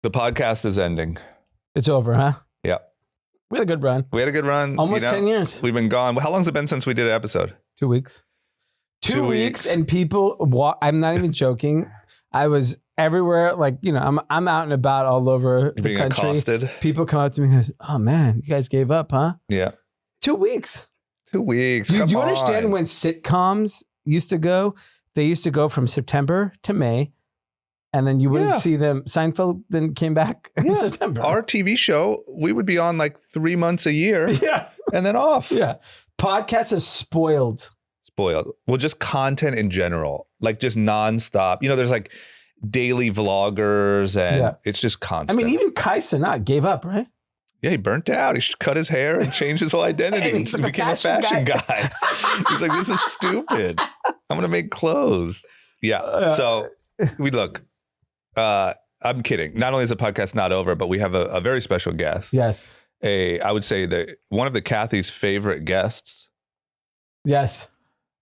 The podcast is ending. It's over, huh? Yeah. We had a good run. Almost 10 years. We've been gone. How long's it been since we did an episode? 2 weeks. 2 weeks. And people I'm not even joking. I was everywhere. Like, I'm out and about all over the country. Accosted. People come up to me and go, oh man, you guys gave up, huh? Yeah. 2 weeks. 2 weeks. Do you understand when sitcoms used to go? They used to go from September to May. And then you wouldn't see them. Seinfeld then came back in September. Our TV show, we would be on like 3 months a year. Yeah. And then off. Yeah. Podcasts have spoiled. Well, just content in general, like just nonstop. There's like daily vloggers and it's just constant. I mean, even Kai Cenat gave up, right? Yeah, he burnt out. He cut his hair and changed his whole identity. And he became a fashion guy. He's like, this is stupid. I'm going to make clothes. Yeah. So we look. I'm kidding. Not only is the podcast not over, but we have a very special guest. Yes. I would say one of the Kathy's favorite guests. Yes.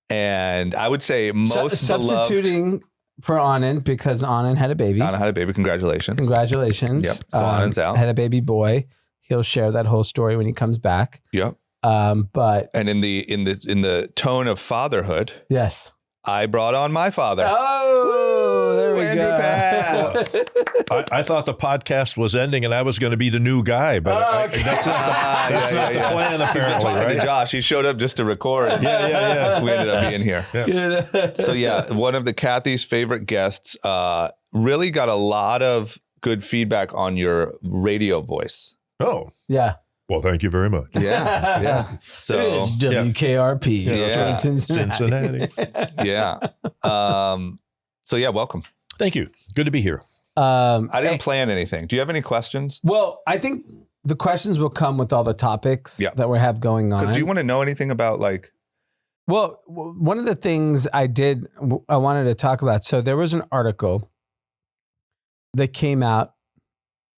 And I would say most substituting for Anand because Anand had a baby. Anand had a baby. Congratulations. Yep. So Anand's out. Had a baby boy. He'll share that whole story when he comes back. Yep. But in the tone of fatherhood. Yes. I brought on my father. Oh, there we Andrew go. Pfaff. I thought the podcast was ending and I was going to be the new guy, but that's not the plan, apparently. He's been talking to Josh. He showed up just to record. Yeah. We ended up being here. Yeah. So one of the Kathy's favorite guests really got a lot of good feedback on your radio voice. Oh. Yeah. Well, thank you very much. Yeah. So it's WKRP. Cincinnati. Yeah. So welcome. Thank you. Good to be here. I didn't plan anything. Do you have any questions? Well, I think the questions will come with all the topics that we have going on. Because do you want to know anything about like? Well, one of the things I wanted to talk about. So there was an article that came out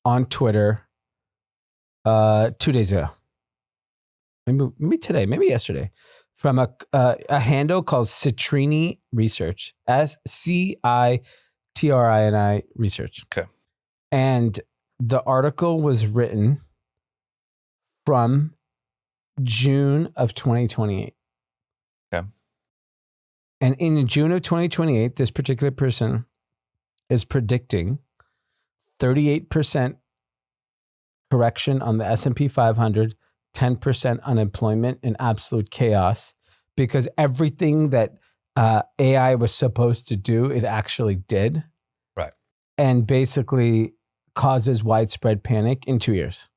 on Twitter 2 days ago, maybe today, maybe yesterday, from a handle called Citrini Research, SCITRINI Research. Okay. And the article was written from June of 2028. Okay. And in June of 2028, this particular person is predicting 38% correction on the S&P 500, 10% unemployment and absolute chaos, because everything that AI was supposed to do, it actually did. Right. And basically causes widespread panic in 2 years.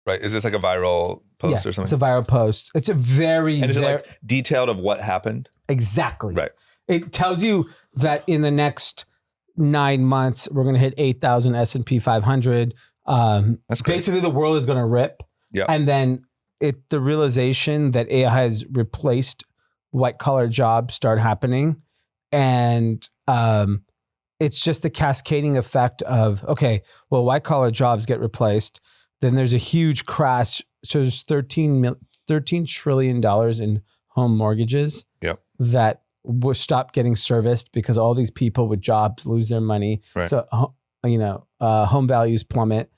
Right. Is this like a viral post or something? It's a viral post. It's a very... And is it like detailed of what happened? Exactly. Right. It tells you that in the next 9 months, we're going to hit 8,000 S&P 500. That's great. Basically the world is going to rip. Yeah. And then the realization that AI has replaced white collar jobs start happening. And it's just the cascading effect of, okay, well, white collar jobs get replaced. Then there's a huge crash. So there's $13 trillion in home mortgages that will stop getting serviced because all these people with jobs lose their money. Right. So, home values plummet,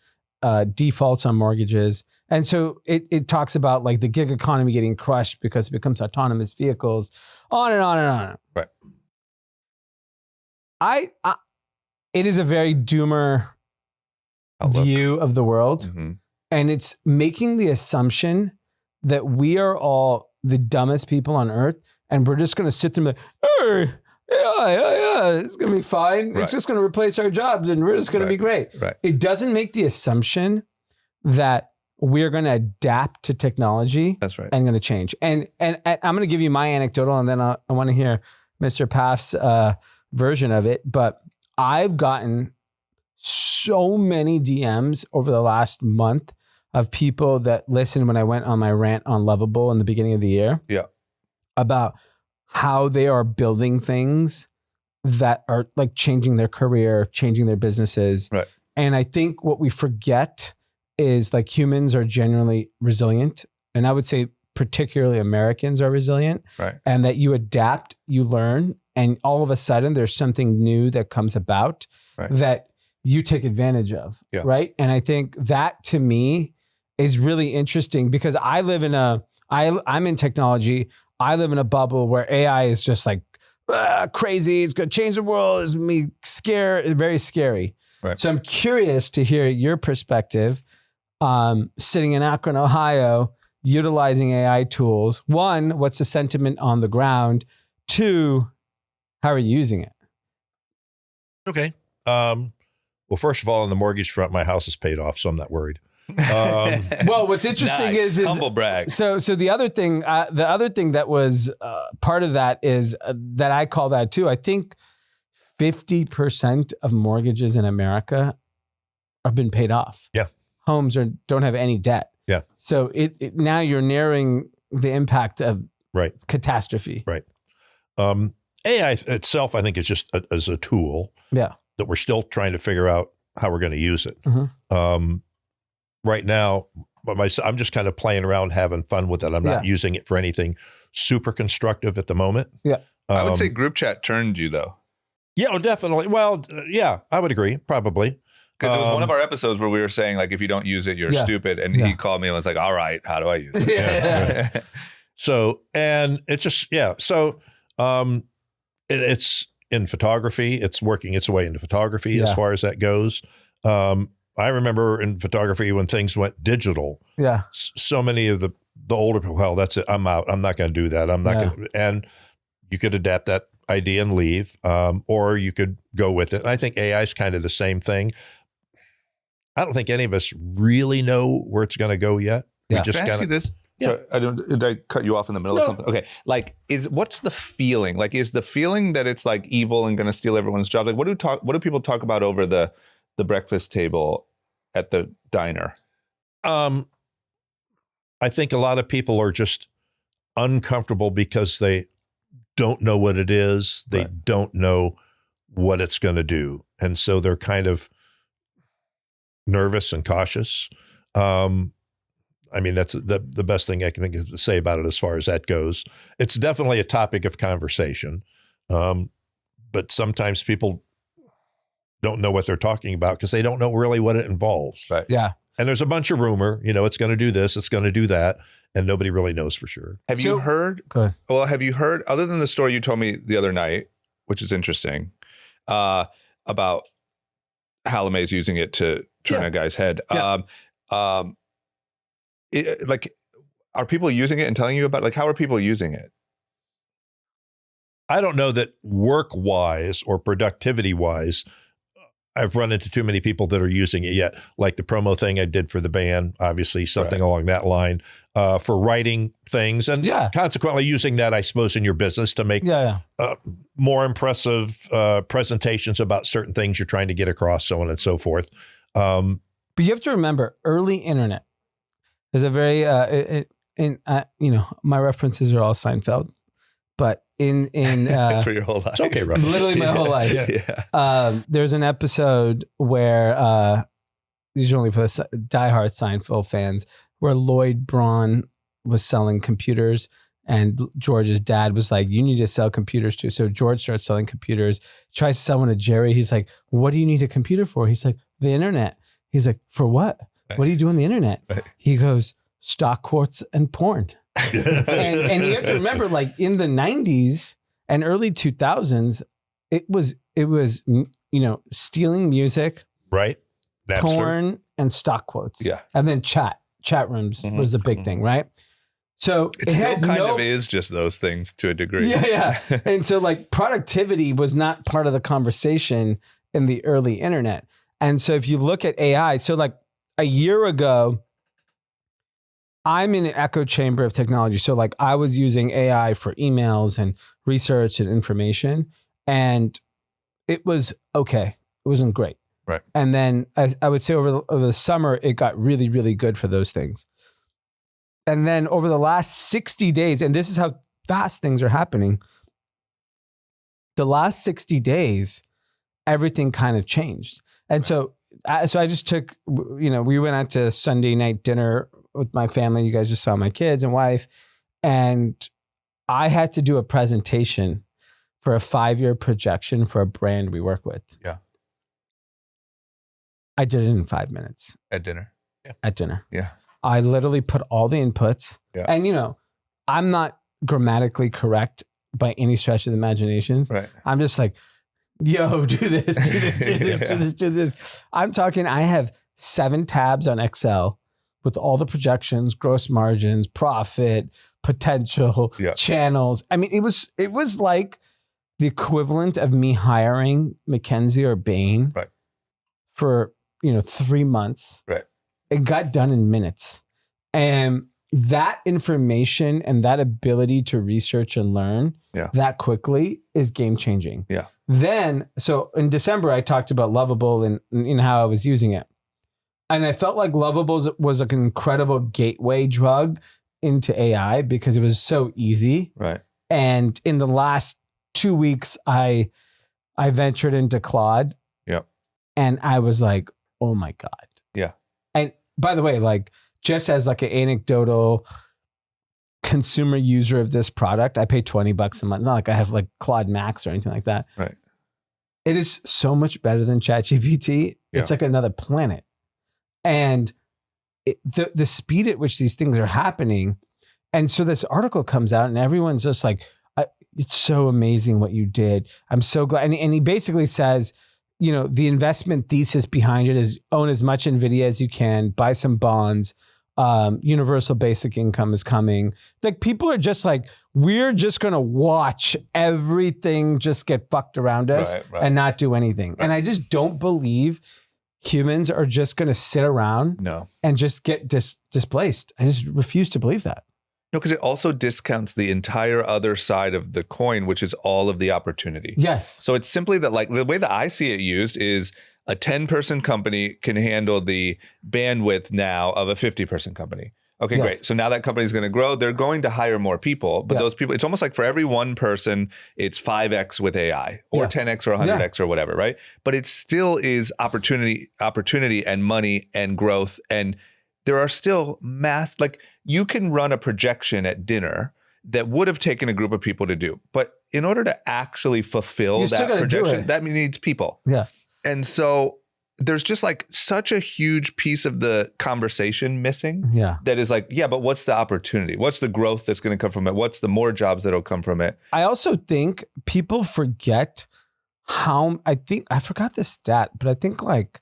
defaults on mortgages. And so it talks about like the gig economy getting crushed because it becomes autonomous vehicles, on and on and on. Right. It is a very doomer view of the world. Mm-hmm. And it's making the assumption that we are all the dumbest people on earth. And we're just going to sit there and be like, yeah, it's going to be fine. Right. It's just going to replace our jobs and we're just going to be great. Right. It doesn't make the assumption that we're going to adapt to technology. That's right. And going to change. And I'm going to give you my anecdotal and then I want to hear Mr. Pfaff's version of it. But I've gotten so many DMs over the last month of people that listened when I went on my rant on Lovable in the beginning of the year. Yeah. About how they are building things that are like changing their career, changing their businesses. Right. And I think what we forget is like humans are generally resilient. And I would say particularly Americans are resilient. Right. And that you adapt, you learn, and all of a sudden there's something new that comes about that you take advantage of, right? And I think that to me is really interesting because I'm in technology. I live in a bubble where AI is just like crazy. It's going to change the world. It's me very scary. Right. So I'm curious to hear your perspective, sitting in Akron, Ohio, utilizing AI tools. One, what's the sentiment on the ground? Two, how are you using it? Okay. Well, first of all, on the mortgage front, my house is paid off, so I'm not worried. Well, what's interesting is humble brag. So the other thing that was part of that is that I call that too. I think 50% of mortgages in America have been paid off. Yeah, homes don't have any debt. Yeah. So it now you're narrowing the impact of catastrophe. Right. AI itself, I think, is just as a tool. Yeah. That we're still trying to figure out how we're going to use it. Right now, I'm just kind of playing around, having fun with it. I'm not using it for anything super constructive at the moment. Yeah. I would say group chat turned you though. Yeah, definitely. Well, yeah, I would agree, probably. Because it was one of our episodes where we were saying, like, if you don't use it, you're stupid. And he called me and was like, all right, how do I use it? So, and it's just, So it's in photography. It's working its way into photography as far as that goes. I remember in photography when things went digital. Yeah. So many of the older people, well, that's it. I'm out. I'm not going to do that. I'm not going to. And you could adapt that idea and leave, or you could go with it. And I think AI is kind of the same thing. I don't think any of us really know where it's going to go yet. Yeah. Can I ask you this? So did I cut you off in the middle of something? Okay. Like, what's the feeling? Like, is the feeling that it's like evil and going to steal everyone's job? Like, what do people talk about over the breakfast table at the diner? I think a lot of people are just uncomfortable because they don't know what it is. They don't know what it's going to do. And so they're kind of nervous and cautious. I mean, that's the best thing I can think of to say about it as far as that goes. It's definitely a topic of conversation. But sometimes people don't know what they're talking about because they don't know really what it involves. Right. Yeah. And there's a bunch of rumor, it's going to do this, it's going to do that. And nobody really knows for sure. Have you heard, other than the story you told me the other night, which is interesting, about Halamez using it to turn a guy's head. Yeah. Are people using it and telling you about, like, how are people using it? I don't know that work-wise or productivity-wise, I've run into too many people that are using it yet. Like the promo thing I did for the band, obviously something along that line, for writing things. And consequently using that, I suppose, in your business to make more impressive presentations about certain things you're trying to get across, so on and so forth. But you have to remember, early internet is a very, my references are all Seinfeld. But in for your whole life, it's okay, right? Literally my whole life. There's an episode where these are only for the diehard Seinfeld fans, where Lloyd Braun was selling computers, and George's dad was like, "You need to sell computers too." So George starts selling computers, tries to sell one to Jerry. He's like, "What do you need a computer for?" He's like, "The internet." He's like, "For what? What do you do on the internet?" He goes, "Stock quotes and porn." and you have to remember, like, in the 90s and early 2000s, it was stealing music, right? Napster. Porn and stock quotes. Yeah. And then chat rooms was the big thing, right? So it still kind of is just those things to a degree. Yeah. And so, like, productivity was not part of the conversation in the early internet. And so if you look at AI, so like a year ago, I'm in an echo chamber of technology. So like I was using AI for emails and research and information, and it was okay. It wasn't great. Right. And then I would say over the summer, it got really, really good for those things. And then over the last 60 days, and this is how fast things are happening, the last 60 days, everything kind of changed. And so I just took, we went out to Sunday night dinner with my family. You guys just saw my kids and wife. And I had to do a presentation for a 5-year projection for a brand we work with. Yeah. I did it in 5 minutes At dinner. at dinner. Yeah. I literally put all the inputs. Yeah. And, I'm not grammatically correct by any stretch of the imagination. Right. I'm just like, yo, do this, do this, do this, do this, do this. I'm talking, I have 7 tabs on Excel with all the projections, gross margins, profit, potential, channels. I mean, it was like the equivalent of me hiring McKinsey or Bain for, 3 months. Right. It got done in minutes. And that information and that ability to research and learn that quickly is game changing. Yeah. Then, so in December, I talked about Lovable and how I was using it. And I felt like Lovable was an incredible gateway drug into AI because it was so easy. Right. And in the last 2 weeks, I ventured into Claude. Yep. And I was like, oh my God. Yeah. And by the way, like just as like an anecdotal consumer user of this product, I pay $20 a month. It's not like I have like Claude Max or anything like that. Right. It is so much better than ChatGPT. Yeah. It's like another planet. And the speed at which these things are happening. And so this article comes out and everyone's just like, it's so amazing what you did. I'm so glad. And he basically says, the investment thesis behind it is own as much NVIDIA as you can, buy some bonds. Universal basic income is coming. Like people are just like, we're just going to watch everything just get fucked around us and not do anything. Right. And I just don't believe humans are just going to sit around and just get displaced. I just refuse to believe that. No, because it also discounts the entire other side of the coin, which is all of the opportunity. Yes. So it's simply that, like, the way that I see it used is a 10-person company can handle the bandwidth now of a 50-person company. Okay, great. So now that company is going to grow. They're going to hire more people, but those people, it's almost like for every one person, it's 5x with AI or 10x or 100x or whatever, right? But it still is opportunity and money and growth. And there are still like you can run a projection at dinner that would have taken a group of people to do. But in order to actually fulfill that projection, that needs people. Yeah. And so there's just like such a huge piece of the conversation missing. Yeah. That is like, but what's the opportunity? What's the growth that's going to come from it? What's the more jobs that'll come from it? I also think people forget I forgot this stat, but I think like,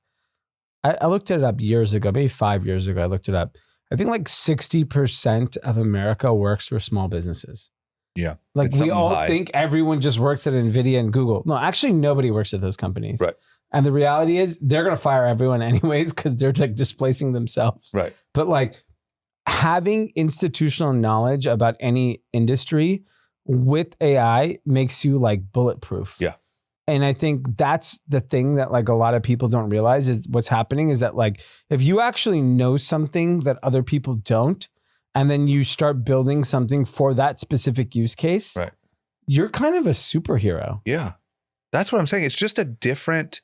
I looked it up years ago, maybe 5 years ago, I looked it up. I think like 60% of America works for small businesses. Yeah. Like we all think everyone just works at NVIDIA and Google. No, actually nobody works at those companies. Right. And the reality is they're going to fire everyone anyways because they're like displacing themselves. Right. But like having institutional knowledge about any industry with AI makes you like bulletproof. Yeah. And I think that's the thing that like a lot of people don't realize is what's happening is that like, if you actually know something that other people don't, and then you start building something for that specific use case, you're kind of a superhero. Yeah. That's what I'm saying. It's just a different,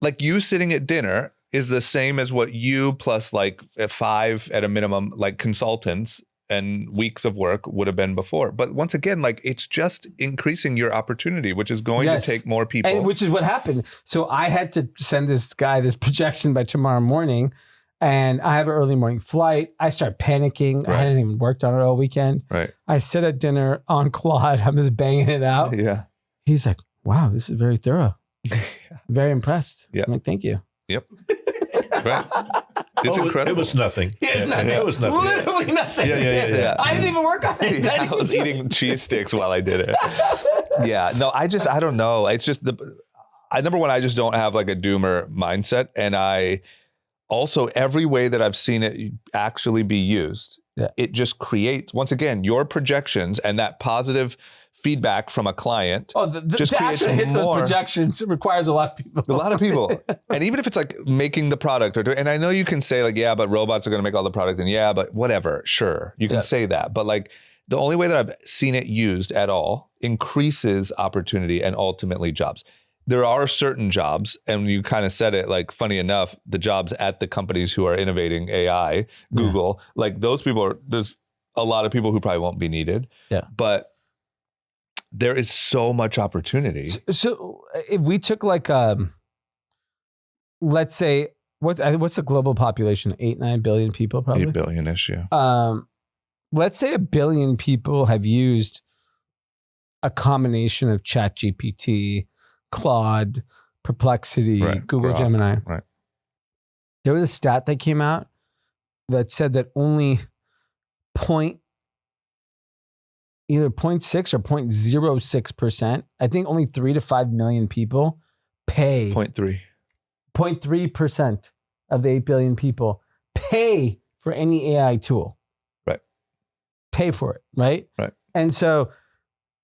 like you sitting at dinner is the same as what you plus like 5 at a minimum, like consultants and weeks of work would have been before. But once again, like it's just increasing your opportunity, which is going to take more people. And which is what happened. So I had to send this guy this projection by tomorrow morning and I have an early morning flight. I start panicking. I hadn't even worked on it all weekend. Right. I sit at dinner on Claude. I'm just banging it out. Yeah. He's like, wow, this is very thorough. Very impressed. Yeah. I'm like, thank you. Yep. Right. It's incredible. It was nothing. It was nothing. Literally nothing. Yeah. I didn't even work on it. I was eating cheese sticks while I did it. No, I don't know. It's just number one, I just don't have like a doomer mindset. And I also, every way that I've seen it actually be used, it just creates, once again, your projections and that positive feedback from a client. Just to actually hit those projections, it requires a lot of people. A lot of people. And even if it's like making the product and I know you can say like, but robots are going to make all the product and but whatever, sure. You can say that. But like the only way that I've seen it used at all increases opportunity and ultimately jobs. There are certain jobs, and you kind of said it, like, funny enough, the jobs at the companies who are innovating AI, Google, like those people there's a lot of people who probably won't be needed. Yeah. But there is so much opportunity. So if we took like, let's say what's the global population? 8-9 billion people, probably. 8 billion-ish, yeah. Let's say 1 billion people have used a combination of ChatGPT, Claude, Perplexity, Google Gemini. Right. There was a stat that came out that said that only either 0.6 or 0.06%, I think only 3 to 5 million people pay. 0.3% of the 8 billion people pay for any AI tool. Right. Pay for it, right? Right. And so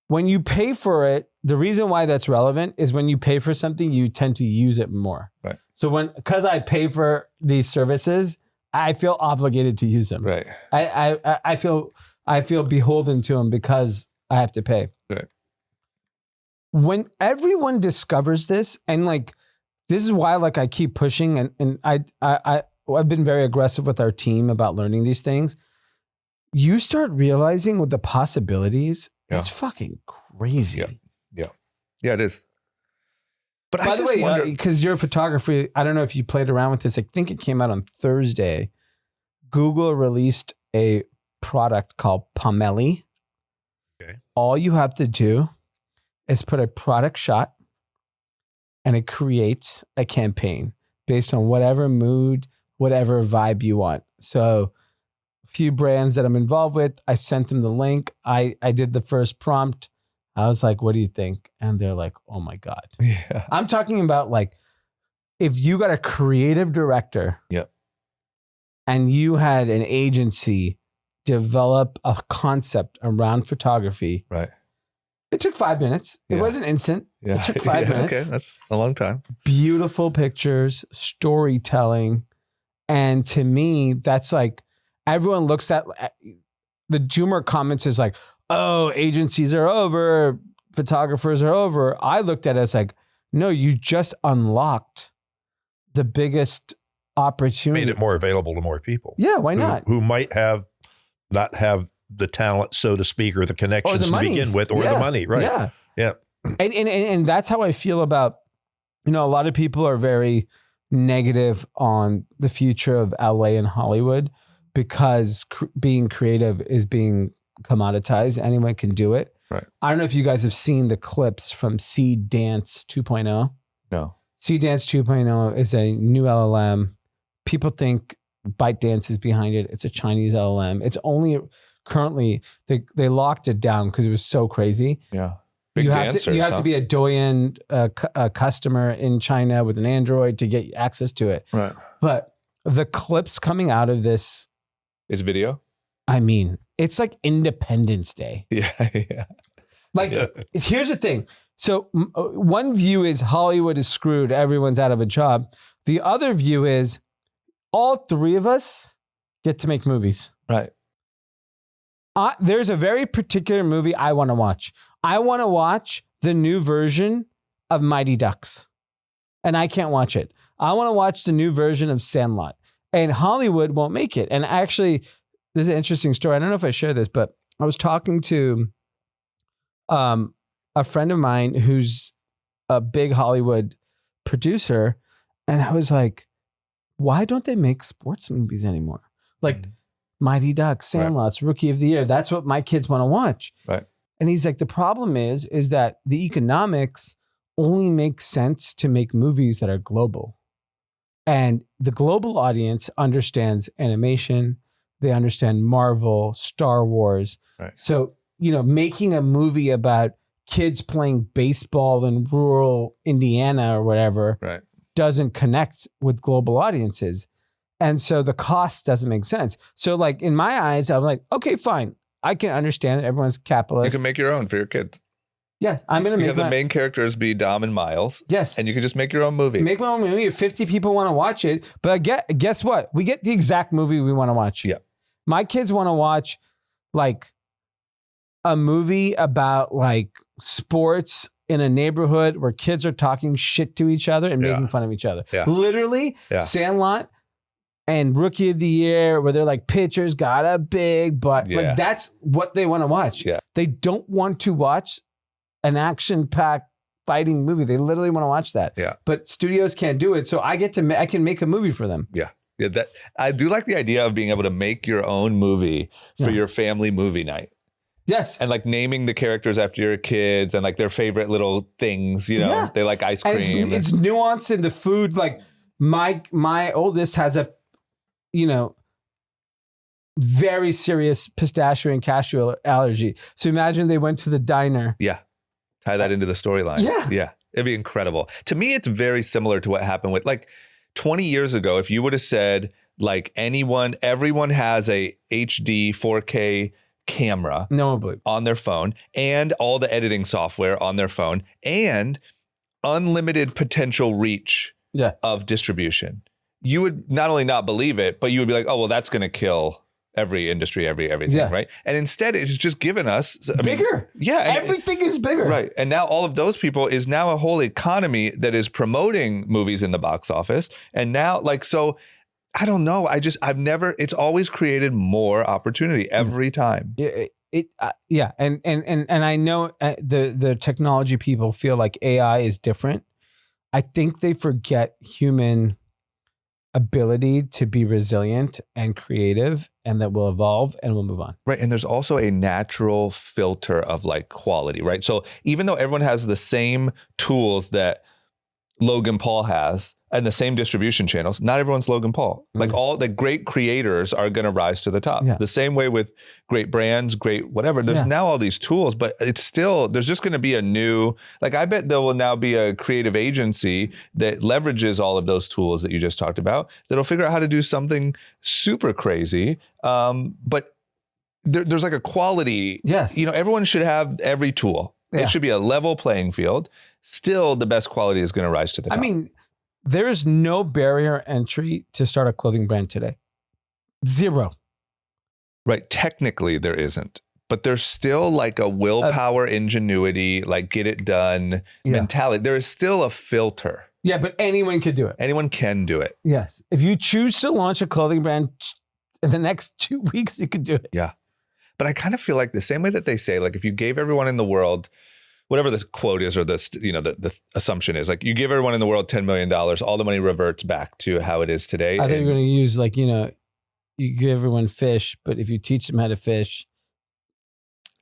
when you pay for it, the reason why that's relevant is when you pay for something, you tend to use it more. Right. So because I pay for these services, I feel obligated to use them. Right. I feel beholden to them because I have to pay. Right. When everyone discovers this, and like, this is why like I keep pushing, and I've been very aggressive with our team about learning these things. You start realizing with the possibilities, it's fucking crazy. Yeah, it is. But By the way, because you're a photographer, I don't know if you played around with this. I think it came out on Thursday. Google released a product called Pomeli. Okay. All you have to do is put a product shot and it creates a campaign based on whatever mood, whatever vibe you want. So a few brands that I'm involved with, I sent them the link. I did the first prompt. I was like, what do you think? And they're like, oh my God. Yeah. I'm talking about like, if you got a creative director and you had an agency develop a concept around photography. Right. It took 5 minutes. It wasn't instant. Yeah. It took 5 minutes. Okay, that's a long time. Beautiful pictures, storytelling. And to me, that's like, everyone looks at the Doomer comments is like, oh, agencies are over, photographers are over. I looked at it as like, no, you just unlocked the biggest opportunity. Made it more available to more people. Yeah, why not? Who might not have the talent, so to speak, or the connections to begin with, or the money, right? Yeah. Yeah. And that's how I feel about, a lot of people are very negative on the future of LA and Hollywood because being creative is being commoditized. Anyone can do it. Right. I don't know if you guys have seen the clips from Seed Dance 2.0. No. Seed Dance 2.0 is a new LLM. People think ByteDance is behind it. It's a Chinese LLM. It's only currently, they locked it down because it was so crazy. Yeah. You have to be a Douyin customer in China with an Android to get access to it. Right. But the clips coming out of this, it's video. I mean, it's like Independence Day. Yeah. Yeah. Like, here's the thing. So one view is Hollywood is screwed. Everyone's out of a job. The other view is all three of us get to make movies. Right. There's a very particular movie I want to watch. I want to watch the new version of Mighty Ducks. And I can't watch it. I want to watch the new version of Sandlot. And Hollywood won't make it. And actually, this is an interesting story. I don't know if I share this, but I was talking to a friend of mine who's a big Hollywood producer. And I was like, why don't they make sports movies anymore? Like Mighty Ducks, Sandlot's Rookie of the Year. That's what my kids want to watch. Right. And he's like, the problem is that the economics only makes sense to make movies that are global. And the global audience understands animation. They understand Marvel, Star Wars. Right. So, making a movie about kids playing baseball in rural Indiana or whatever doesn't connect with global audiences. And so the cost doesn't make sense. So like in my eyes, I'm like, okay, fine. I can understand that everyone's capitalist. You can make your own for your kids. Yes, I'm going to make the main characters be Dom and Miles. Yes. And you can just make your own movie. Make my own movie. If 50 people want to watch it. But guess what? We get the exact movie we want to watch. Yeah. My kids want to watch like a movie about like sports in a neighborhood where kids are talking shit to each other and making fun of each other. Yeah. Literally, Sandlot and Rookie of the Year, where they're like, pitchers got a big butt. Yeah. Like that's what they want to watch. Yeah. They don't want to watch an action-packed fighting movie. They literally want to watch that. Yeah. But studios can't do it. So I can make a movie for them. Yeah. Yeah. That I do like the idea of being able to make your own movie for your family movie night. Yes. And like naming the characters after your kids and like their favorite little things, you know, Yeah. they like ice cream. And it's nuanced in the food. Like my oldest has a, you know, very serious pistachio and cashew allergy. So imagine they went to the diner. Yeah. Tie that into the storyline. Yeah. Yeah. It'd be incredible. To me, it's very similar to what happened with like 20 years ago. If you would have said like everyone has a HD 4K camera No one believed. on their phone and all the editing software on their phone and unlimited potential reach of distribution, you would not only not believe it, but you would be like, oh, well, that's going to kill every industry, everything, right? And instead, it's just given us bigger. Everything is bigger. Right. And now all of those people is now a whole economy that is promoting movies in the box office. And now so I don't know. It's always created more opportunity every time. And I know the technology people feel like AI is different. I think they forget human ability to be resilient and creative, and that will evolve and we'll move on. Right. And there's also a natural filter of like quality, right? So even though everyone has the same tools that Logan Paul has and the same distribution channels, not everyone's Logan Paul. Like all the great creators are going to rise to the top. Yeah. The same way with great brands, great whatever. There's now all these tools, but it's still, there's just going to be a new, like I bet there will now be a creative agency that leverages all of those tools that you just talked about that'll figure out how to do something super crazy. But there's like a quality. Yes. You know, everyone should have every tool. Yeah. It should be a level playing field. Still, the best quality is going to rise to the top. I mean, there is no barrier entry to start a clothing brand today. Zero. Right. Technically, there isn't. But there's still like a willpower, ingenuity, like get it done mentality. There is still a filter. Yeah, but anyone could do it. Anyone can do it. Yes. If you choose to launch a clothing brand in the next 2 weeks, you could do it. Yeah. But I kind of feel like the same way that they say, like if you gave everyone in the world, whatever the quote is or the assumption is, like you give everyone in the world $10 million, all the money reverts back to how it is today. I think you're going to use you give everyone fish, but if you teach them how to fish.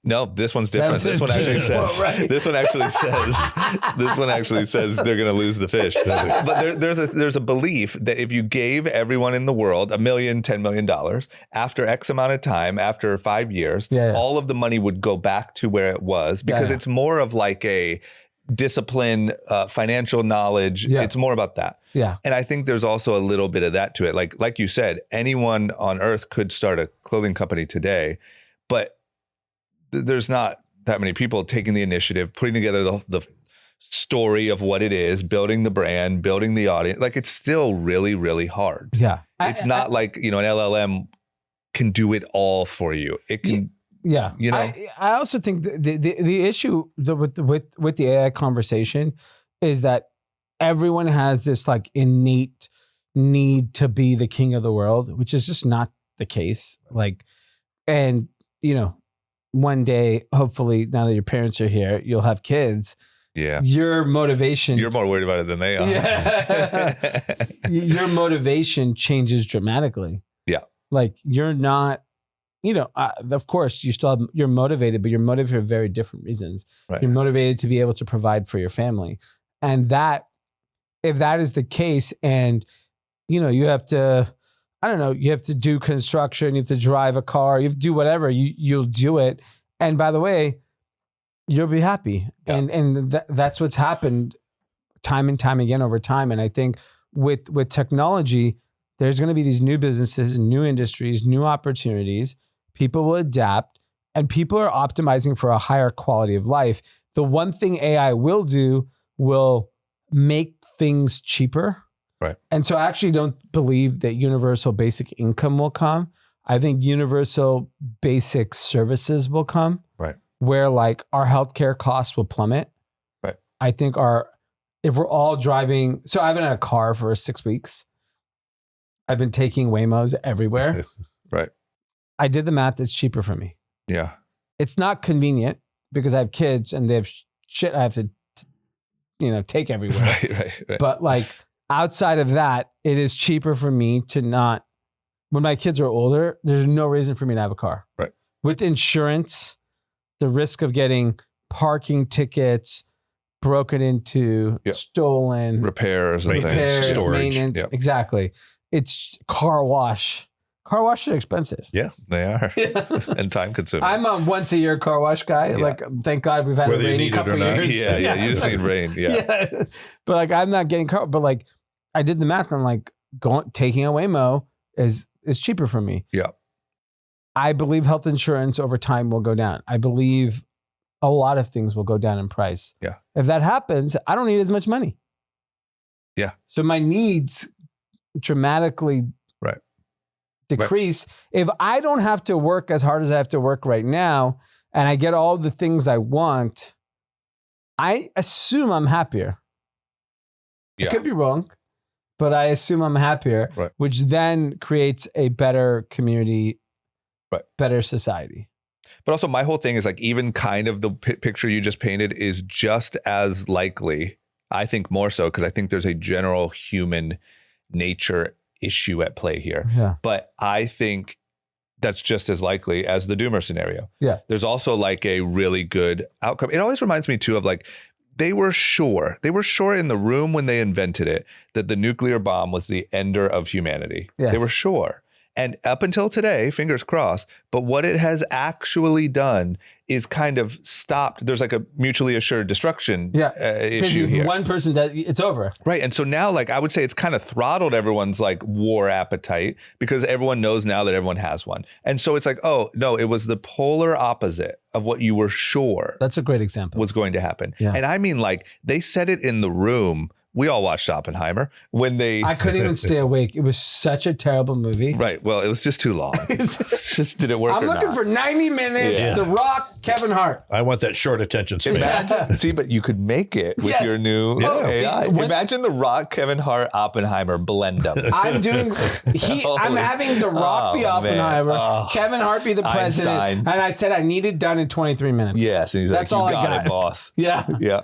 No, this one's different. This one actually says, this one actually says they're going to lose the fish. But there's a belief that if you gave everyone in the world $1 million, $10 million, after X amount of time, after 5 years, all of the money would go back to where it was because it's more of like a discipline, financial knowledge. Yeah. It's more about that. Yeah. And I think there's also a little bit of that to it. Like you said, anyone on earth could start a clothing company today, but there's not that many people taking the initiative, putting together the story of what it is, building the brand, building the audience. Like it's still really, really hard. Yeah. It's not like, an LLM can do it all for you. It can, I also think the issue with the AI conversation is that everyone has this like innate need to be the king of the world, which is just not the case. One day, hopefully, now that your parents are here, you'll have kids. Yeah. Your motivation. You're more worried about it than they are. Yeah. Your motivation changes dramatically. Yeah. Like you're not, of course, you're motivated, but you're motivated for very different reasons. Right. You're motivated to be able to provide for your family. And if that is the case, and, you have to, you have to do construction, you have to drive a car, you have to do whatever, you'll do it. And by the way, you'll be happy. Yeah. And that's what's happened time and time again over time. And I think with technology, there's going to be these new businesses, new industries, new opportunities. People will adapt and people are optimizing for a higher quality of life. The one thing AI will do will make things cheaper. Right. And so I actually don't believe that universal basic income will come. I think universal basic services will come. Right. Where like our healthcare costs will plummet. Right. I think if we're all driving, so I've been in a car for 6 weeks. I've been taking Waymos everywhere. Right. I did the math. It's cheaper for me. Yeah. It's not convenient because I have kids and they have shit I have to take everywhere. Right. But like outside of that, it is cheaper for me to not, when my kids are older, there's no reason for me to have a car. Right. With insurance, the risk of getting parking tickets, broken into, stolen, repairs and things, storage, maintenance. Exactly. It's car wash. Car washes are expensive. Yeah, they are. And time consuming. I'm a once a year car wash guy. Yeah. Like, thank God we've had Whether a you rainy need it or couple not. years. Yeah, you just need rain. Yeah. But like, I'm not getting car. But like, I did the math. And I'm like, taking a Waymo is cheaper for me. Yeah. I believe health insurance over time will go down. I believe a lot of things will go down in price. Yeah. If that happens, I don't need as much money. Yeah. So my needs dramatically decrease. If I don't have to work as hard as I have to work right now, and I get all the things I want, I assume I'm happier. Yeah. I could be wrong, but I assume I'm happier, Right. which then creates a better community, better society. But also my whole thing is like, even kind of the picture you just painted is just as likely, I think more so, because I think there's a general human nature issue at play here. Yeah. But I think that's just as likely as the doomer scenario. Yeah. There's also like a really good outcome. It always reminds me too of like, they were sure in the room when they invented it that the nuclear bomb was the ender of humanity. Yes. They were sure. And up until today, fingers crossed, but what it has actually done is kind of stopped. There's like a mutually assured destruction issue if here. one person does, it's over. Right. And so now, like, I would say it's kind of throttled everyone's like war appetite because everyone knows now that everyone has one. And so it's like, oh, no, it was the polar opposite of what you were sure That's a great example. was going to happen. Yeah. And I mean, like, they said it in the room. We all watched Oppenheimer when they. I couldn't even stay awake. It was such a terrible movie. Right. Well, it was just too long. It just didn't work. I'm looking for 90 minutes. Yeah. The Rock, Kevin Hart. I want that short attention span. Imagine, see, but you could make it with Yes. your new AI. What's- Imagine the Rock, Kevin Hart, Oppenheimer blend up. I'm having The Rock be Oppenheimer, Oh. Kevin Hart be the president, Einstein. and I said I need it done in 23 minutes. Yes, and he's That's like, all "You I got got." it, boss." Yeah. Yeah.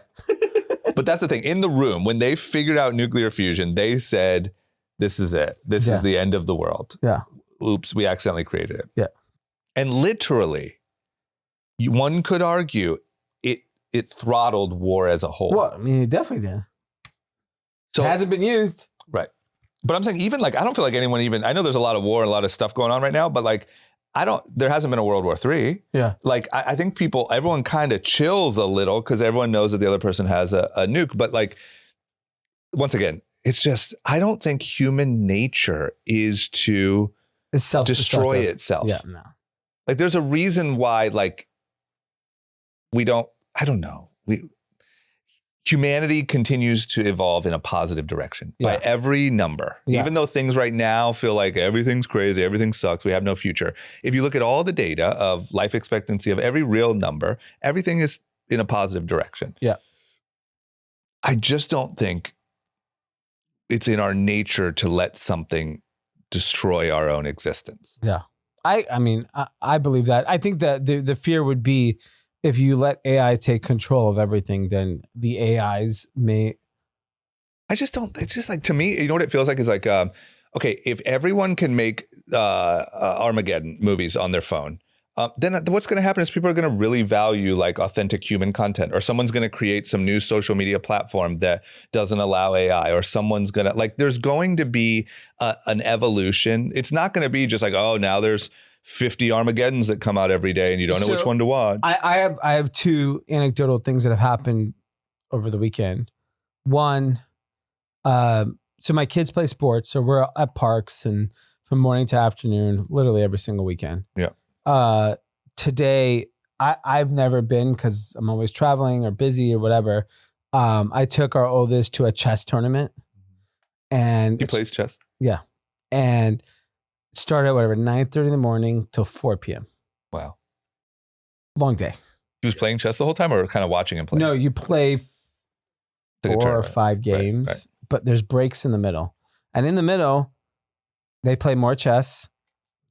But that's the thing. In the room, when they figured out nuclear fusion, they said, "This is it. This is the end of the world." Yeah. Oops, we accidentally created it. Yeah. And literally, one could argue it throttled war as a whole. Well, I mean, it definitely did. So It hasn't been used. right. But I'm saying even like I don't feel like anyone even I know there's a lot of war and a lot of stuff going on right now, but like there hasn't been a World War III. Yeah. Like I think everyone kind of chills a little because everyone knows that the other person has a nuke. But like, once again, it's just, I don't think human nature is to It's self-destructive. destroy itself. Yeah, no. Like there's a reason why like I don't know. Humanity continues to evolve in a positive direction by every number. Yeah. Even though things right now feel like everything's crazy, everything sucks, we have no future. If you look at all the data of life expectancy of every real number, everything is in a positive direction. Yeah. I just don't think it's in our nature to let something destroy our own existence. Yeah. I mean, I believe that. I think that the fear would be if you let AI take control of everything, then the AIs may. I just don't, it's just like, to me, you know what it feels like is like, okay, if everyone can make Armageddon movies on their phone, then what's going to happen is people are going to really value like authentic human content, or someone's going to create some new social media platform that doesn't allow AI, or someone's going to like, there's going to be an evolution. It's not going to be just like, oh, now there's 50 Armageddons that come out every day and you don't know which one to watch. I have two anecdotal things that have happened over the weekend. One, so my kids play sports, so we're at parks and from morning to afternoon, literally every single weekend. Yeah. Today, I've never been because I'm always traveling or busy or whatever. I took our oldest to a chess tournament, and He plays chess. Yeah, and it started at whatever 9:30 in the morning till 4 p.m. Wow. Long day. He was playing chess the whole time, or kind of watching him play? No, you play Like a 4 or tournament. 5 games, right. but there's breaks in the middle. And in the middle, they play more chess.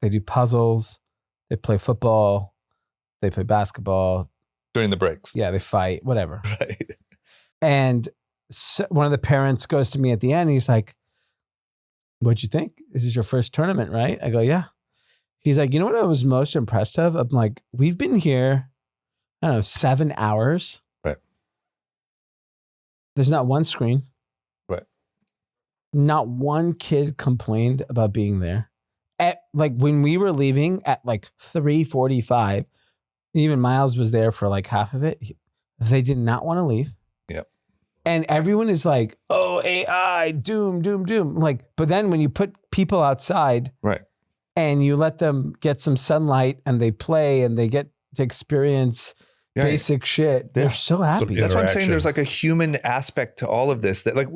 They do puzzles. They play football. They play basketball. During the breaks. Yeah, they fight, whatever. Right. And one of the parents goes to me at the end. He's like, "What'd you think? This is your first tournament, right?" I go, "Yeah." He's like, "You know what I was most impressed of?" I'm like, "We've been here, I don't know, 7 hours. Right. There's not one screen. Right. Not one kid complained about being there. Like when we were leaving at like 3:45, even Miles was there for like half of it. They did not want to leave. Yep. And everyone is like, "Oh, AI, doom, doom, doom." Like, but then when you put people outside, right, and you let them get some sunlight and they play and they get to experience basic shit, they're so happy. That's what I'm saying. There's like a human aspect to all of this that like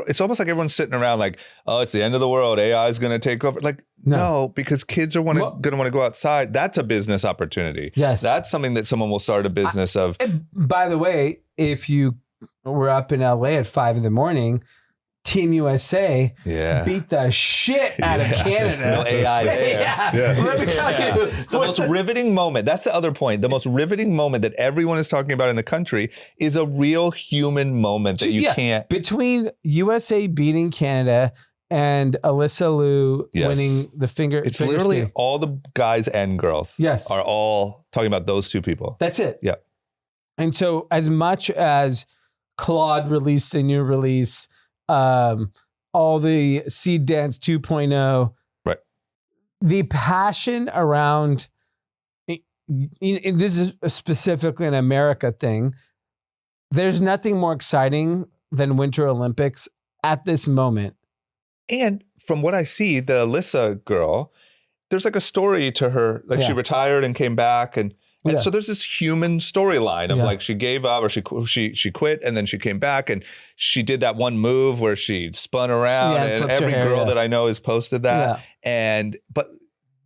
it's almost like everyone's sitting around like, "Oh, it's the end of the world. AI is going to take over." Like, no, because kids are going to want to go outside. That's a business opportunity. Yes. That's something that someone will start a business of. And by the way, if you were up in LA at 5 a.m, Team USA beat the shit out of Canada. No AI there. Let me tell you. The most riveting moment, that's the other point. The most riveting moment that everyone is talking about in the country is a real human moment that you can't. Between USA beating Canada and Alyssa Liu winning the finger. It's literally all the guys and girls are all talking about those two people. That's it. Yeah. And so as much as Claude released a new release, all the Seed Dance 2.0, right? The passion around this is specifically an America thing. There's nothing more exciting than Winter Olympics at this moment. And from what I see, the Alyssa girl, there's like a story to her. Like she retired and came back, and so there's this human storyline of like she gave up or she quit and then she came back and she did that one move where she spun around and every girl that I know has posted that. But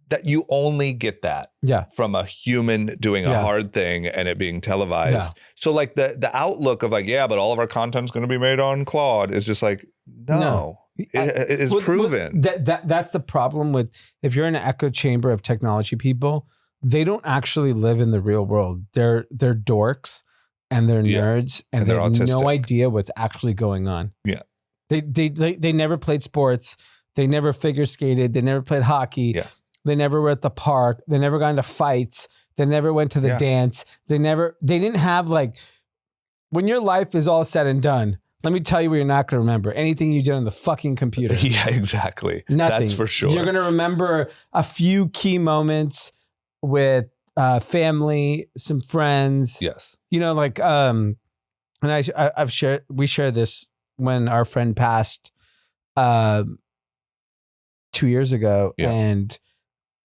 that you only get that from a human doing a hard thing and it being televised. So like the outlook of like, but all of our content's going to be made on Claude is just like, no. It is proven. That's the problem with, if you're in an echo chamber of technology people, they don't actually live in the real world. They're dorks and they're nerds and they have autistic. No idea what's actually going on. Yeah. They never played sports. They never figure skated. They never played hockey. Yeah. They never were at the park. They never got into fights. They never went to the dance. They didn't have like, when your life is all said and done, let me tell you what you're not going to remember. Anything you did on the fucking computer. Yeah, exactly. Nothing. That's for sure. You're going to remember a few key moments with family, some friends. Yes. You know, like, and we shared this when our friend passed 2 years ago. Yeah. And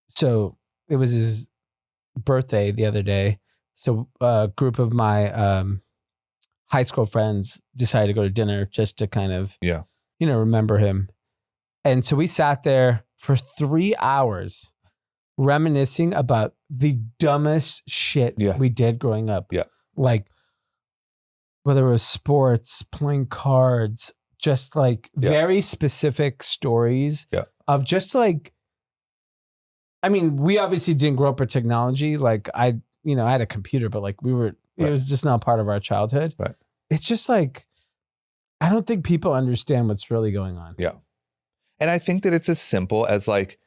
so it was his birthday the other day. So a group of my high school friends decided to go to dinner just to kind of, remember him. And so we sat there for 3 hours reminiscing about the dumbest shit we did growing up. Yeah. Like whether it was sports, playing cards, just like very specific stories of just like, I mean, we obviously didn't grow up with technology. Like I had a computer, but like it was just not part of our childhood. Right. It's just like, I don't think people understand what's really going on. Yeah. And I think that it's as simple as like,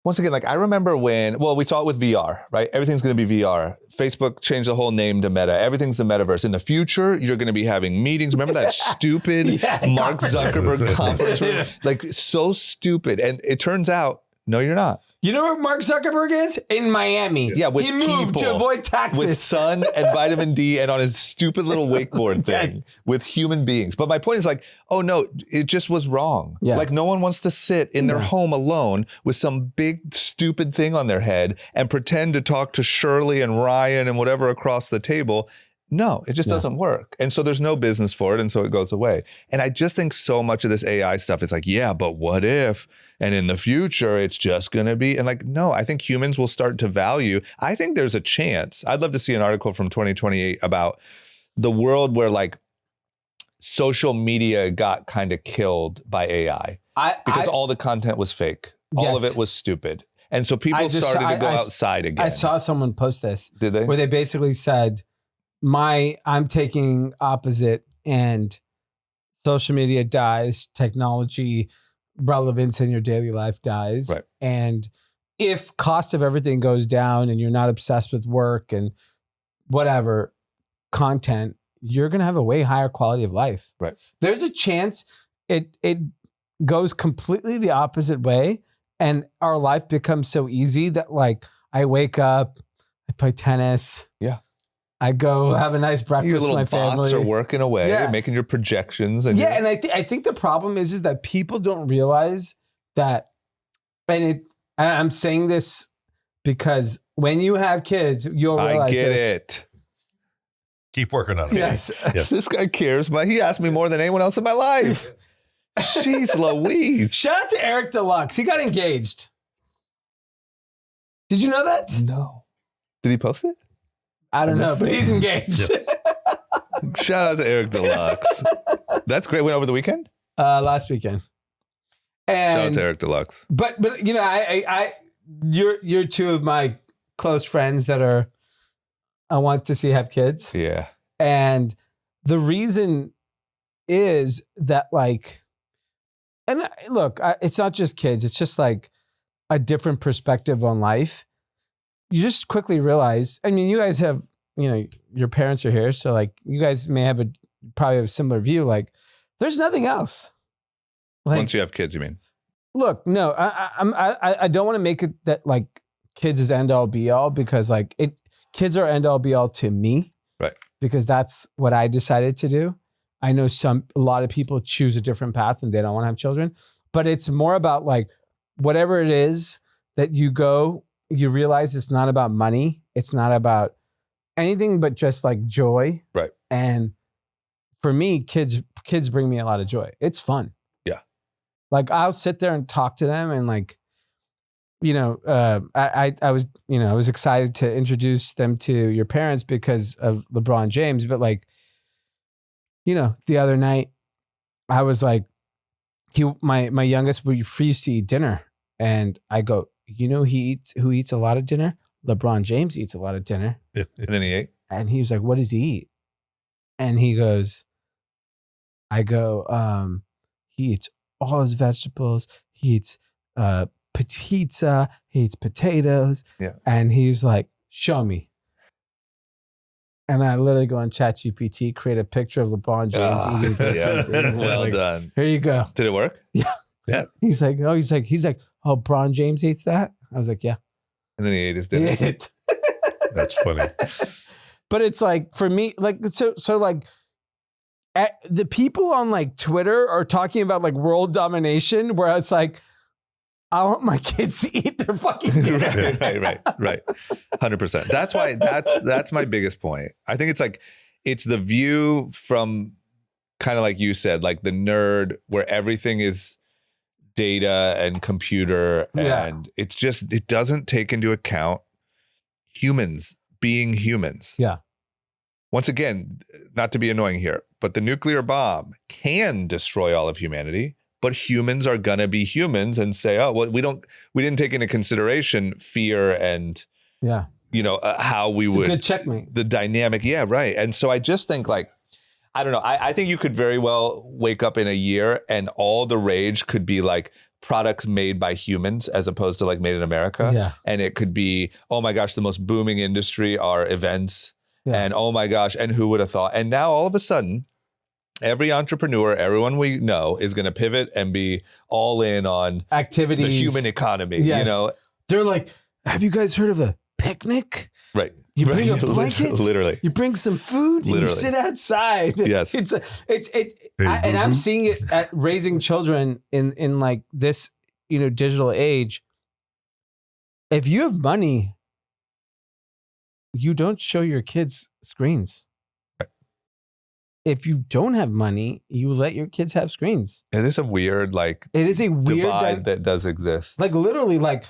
once again, like I remember we saw it with VR, right? Everything's going to be VR. Facebook changed the whole name to Meta. Everything's the metaverse. In the future, you're going to be having meetings. Remember that stupid Mark Zuckerberg conference room? Like so stupid. And it turns out, no, you're not. You know where Mark Zuckerberg is? In Miami. Yeah, with he moved to avoid taxes. With sun and vitamin D and on his stupid little wakeboard thing with human beings. But my point is like, oh no, it just was wrong. Yeah. Like no one wants to sit in their home alone with some big stupid thing on their head and pretend to talk to Shirley and Ryan and whatever across the table. No, it just doesn't work. And so there's no business for it. And so it goes away. And I just think so much of this AI stuff, it's like, but what if? And in the future, it's just going to be. And like, no, I think humans will start to value. I think there's a chance. I'd love to see an article from 2028 about the world where like social media got kind of killed by AI because all the content was fake. All of it was stupid. And so people started to go outside again. I saw someone post this. Did they? Where they basically said, I'm taking opposite and social media dies, technology relevance in your daily life dies. Right. And if cost of everything goes down and you're not obsessed with work and whatever content, you're going to have a way higher quality of life. Right. There's a chance it goes completely the opposite way and our life becomes so easy that like I wake up, I play tennis. Yeah. I go have a nice breakfast Your with little my bots family. are working away, Yeah. making your projections. And And I think the problem is that people don't realize that, and I'm saying this because when you have kids, you'll realize I get this. it. Keep working on it. Yes. Yeah. This guy cares, but he asked me more than anyone else in my life. Jeez Louise. Shout out to Eric Deluxe. He got engaged. Did you know that? No. Did he post it? I don't know, missed but it. he's engaged. Shout out to Eric Deluxe. That's great. Went over the weekend? Last weekend. And Shout out to Eric Deluxe. But you know, you're two of my close friends that I want to see have kids. Yeah. And the reason is that like, and look, it's not just kids. It's just like a different perspective on life. You just quickly realize, I mean, you guys have, you know, your parents are here. So like you guys may have probably a similar view. Like there's nothing else. Like, Once you have kids, you mean? look, no, I don't want to make it that like kids is end all be all because like kids are end all be all to me. Right. Because that's what I decided to do. I know a lot of people choose a different path and they don't want to have children, but it's more about like whatever it is that you realize it's not about money. It's not about anything but just like joy. Right. And for me, kids bring me a lot of joy. It's fun. Yeah. Like I'll sit there and talk to them and like, you know, I was excited to introduce them to your parents because of LeBron James, but like, you know, the other night I was like, my youngest used to eat dinner and I go, you know, who eats a lot of dinner? LeBron James eats a lot of dinner. And then he ate? And he was like, what does he eat? And he goes, he eats all his vegetables. He eats pizza. He eats potatoes. Yeah. And he's like, show me. And I literally go on ChatGPT, create a picture of LeBron James eating this. Yeah. Well done. Here you go. Did it work? Yeah. Yeah. He's like, oh, Bron James eats that? I was like, yeah. And then he ate his He dinner. ate it. That's funny. But it's like, for me, like, so like, the people on like Twitter are talking about like world domination, where it's like, I want my kids to eat their fucking dinner. Right. 100%. That's why that's my biggest point. I think it's like, it's the view from kind of like you said, like the nerd where everything is data and computer and it's just, it doesn't take into account humans being humans. Yeah. Once again, not to be annoying here, but the nuclear bomb can destroy all of humanity, but humans are going to be humans and say, oh, well, we didn't take into consideration fear and, you know, how we would. Good checkmate. The dynamic. Yeah, right. And so I just think like, I don't know. I think you could very well wake up in a year and all the rage could be like products made by humans as opposed to like made in America. Yeah. And it could be, oh my gosh, the most booming industry are events. Yeah. And oh my gosh, and who would have thought? And now all of a sudden, every entrepreneur, everyone we know is going to pivot and be all in on activities, the human economy. Yes. You know, they're like, have you guys heard of a picnic? Right. You bring a blanket, literally. You bring some food, and you sit outside. Yes. And I'm seeing it at raising children in like this, you know, digital age. If you have money, you don't show your kids screens. Right. If you don't have money, you let your kids have screens. It is a weird like it is a weird divide that does exist. Like literally, like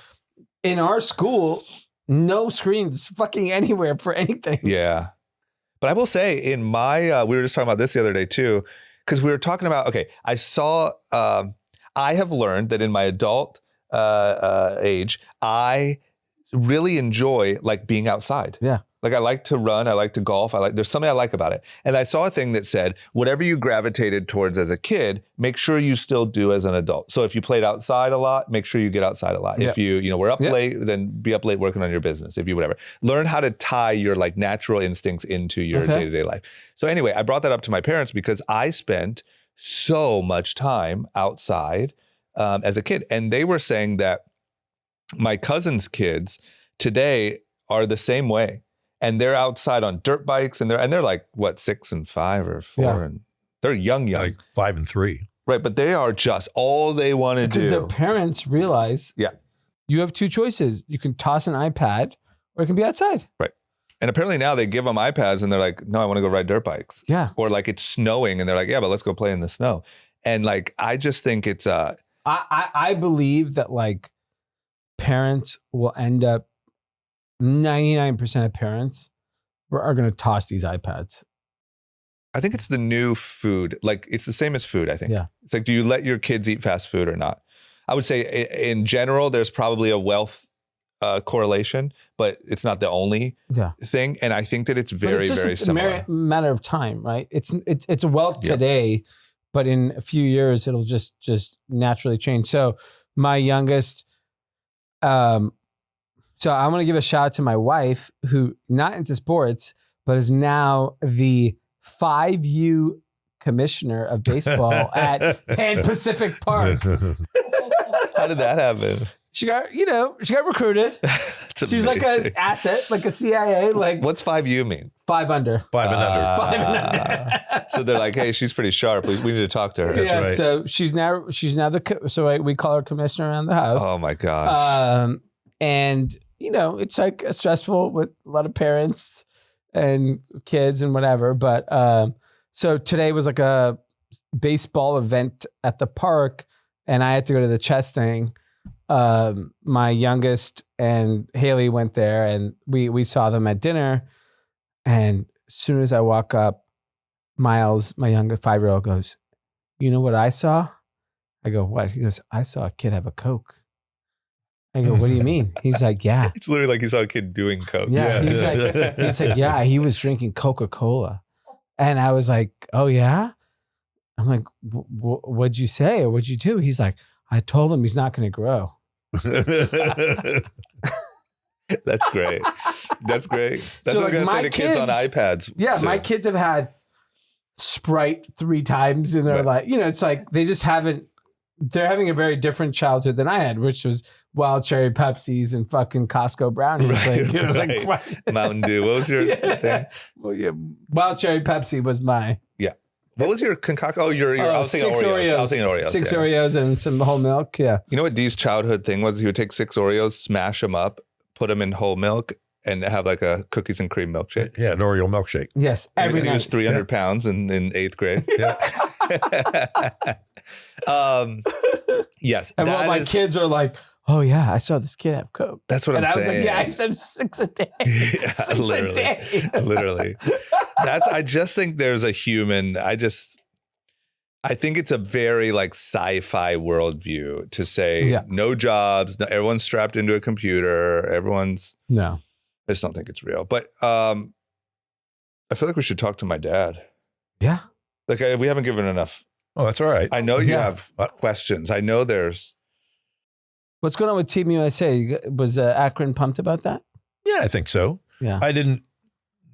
in our school, no screens fucking anywhere for anything. Yeah. But I will say in my, we were just talking about this the other day too, because we were talking about, okay, I saw, I have learned that in my adult age, I really enjoy like being outside. Yeah. Like I like to run, I like to golf, there's something I like about it. And I saw a thing that said, whatever you gravitated towards as a kid, make sure you still do as an adult. So if you played outside a lot, make sure you get outside a lot. If you were up late, then be up late working on your business. If you whatever. Learn how to tie your like natural instincts into your day-to-day life. So anyway, I brought that up to my parents because I spent so much time outside as a kid. And they were saying that my cousin's kids today are the same way. And they're outside on dirt bikes, and they're like what 6 and 5 or 4, and they're young, like 5 and 3, right? But they are just all they want to do. Because their parents realize, you have two choices: you can toss an iPad, or it can be outside, right? And apparently now they give them iPads, and they're like, "No, I want to go ride dirt bikes." Yeah. Or like it's snowing, and they're like, "Yeah, but let's go play in the snow." And like I just think it's I believe that like parents will end up 99% of parents are going to toss these iPads. I think it's the new food. Like it's the same as food, I think. Yeah. It's like, do you let your kids eat fast food or not? I would say in general, there's probably a wealth correlation, but it's not the only thing. And I think that it's very, very similar. It's a matter of time, right? It's a wealth today, but in a few years, it'll just naturally change. So my youngest, so I want to give a shout out to my wife, who not into sports, but is now the 5U commissioner of baseball at Pan Pacific Park. How did that happen? She got recruited. She's like an asset, like a CIA. Like, what's 5U mean? 5 under. 5 and under. 5 and under. So they're like, hey, she's pretty sharp. We need to talk to her. Yeah. That's right. So she's now we call her commissioner around the house. Oh my gosh. And it's like stressful with a lot of parents and kids and whatever. But so today was like a baseball event at the park, and I had to go to the chess thing. My youngest and Haley went there, and we saw them at dinner. And as soon as I walk up, Miles, my youngest 5-year-old, goes, "You know what I saw?" I go, "What?" He goes, "I saw a kid have a Coke." I go, "What do you mean?" He's like, "Yeah." It's literally like he saw a kid doing Coke. Yeah. He's like, "Yeah, he was drinking Coca-Cola." And I was like, "Oh yeah?" I'm like, "What'd you say? Or what'd you do?" He's like, "I told him he's not going to grow." That's great. That's great. That's So, what like, I'm going to say my to kids on iPads. Yeah, soon. my kids have had Sprite 3 times, and they're like, it's like they just haven't. They're having a very different childhood than I had, which was wild cherry Pepsis and fucking Costco brownies. Right. Mountain Dew. What was your thing? Well, yeah, wild cherry Pepsi was my. Yeah. What was your concoction? Oh, I was thinking 6 Oreos. I was thinking Oreos. 6 Oreos and some whole milk. Yeah. You know what Dee's childhood thing was? He would take 6 Oreos, smash them up, put them in whole milk, and have like a cookies and cream milkshake. Yeah, an Oreo milkshake. Yes, every night. He was 300 pounds in 8th grade. Yeah. Yes. And all my kids are like, "Oh yeah, I saw this kid have Coke." That's what and I'm I was saying. like, "Yeah, I used to have 6 a day." Yeah, 6 a day. Literally. I just think there's a human. I think it's a very like sci-fi worldview to say no jobs, everyone's strapped into a computer, No. I just don't think it's real. But I feel like we should talk to my dad. Yeah. Like we haven't given enough. Oh, that's all right. I know you have questions. I know there's. What's going on with Team USA? Was Akron pumped about that? Yeah, I think so. Yeah. I didn't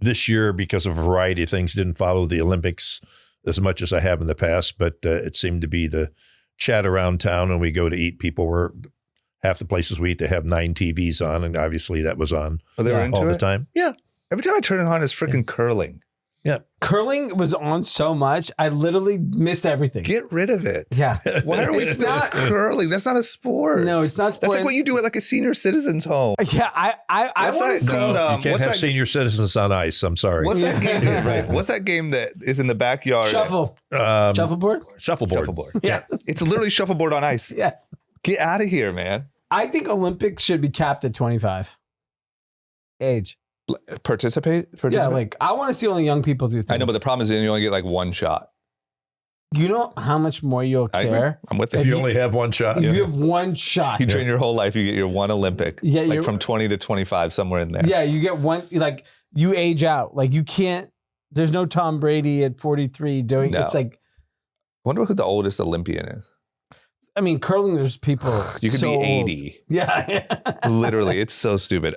this year because of a variety of things, didn't follow the Olympics as much as I have in the past, but it seemed to be the chat around town when we go to eat. People were half the places we eat, they have 9 TVs on, and obviously that was on They were into all the it? time. Yeah. Every time I turn it on, it's freaking curling. Yeah. Curling was on so much, I literally missed everything. Get rid of it. Yeah. Why are we It's still not- curling? That's not a sport. No, it's not sport. That's like what you do at like a senior citizen's home. Yeah, I What's want that to see. called? You can't what's have that- senior citizens on ice. I'm sorry. What's that game? Right. What's that game that is in the backyard? Shuffleboard? Shuffleboard. Yeah. It's literally shuffleboard on ice. Yes. Get out of here, man. I think Olympics should be capped at 25 age. Participate? Yeah, like I want to see only young people do things. I know, but the problem is you only get like one shot. You know how much more you'll care I'm with If it. you only have one shot. if you have one shot. You train your whole life, you get your one Olympic. Yeah, like from 20 to 25, somewhere in there. Yeah, you get one. Like you age out. Like you can't. There's no Tom Brady at 43 doing. No. It's like. I wonder who the oldest Olympian is. I mean, curling. There's people. You could so be 80. Old. Yeah. Literally, it's so stupid.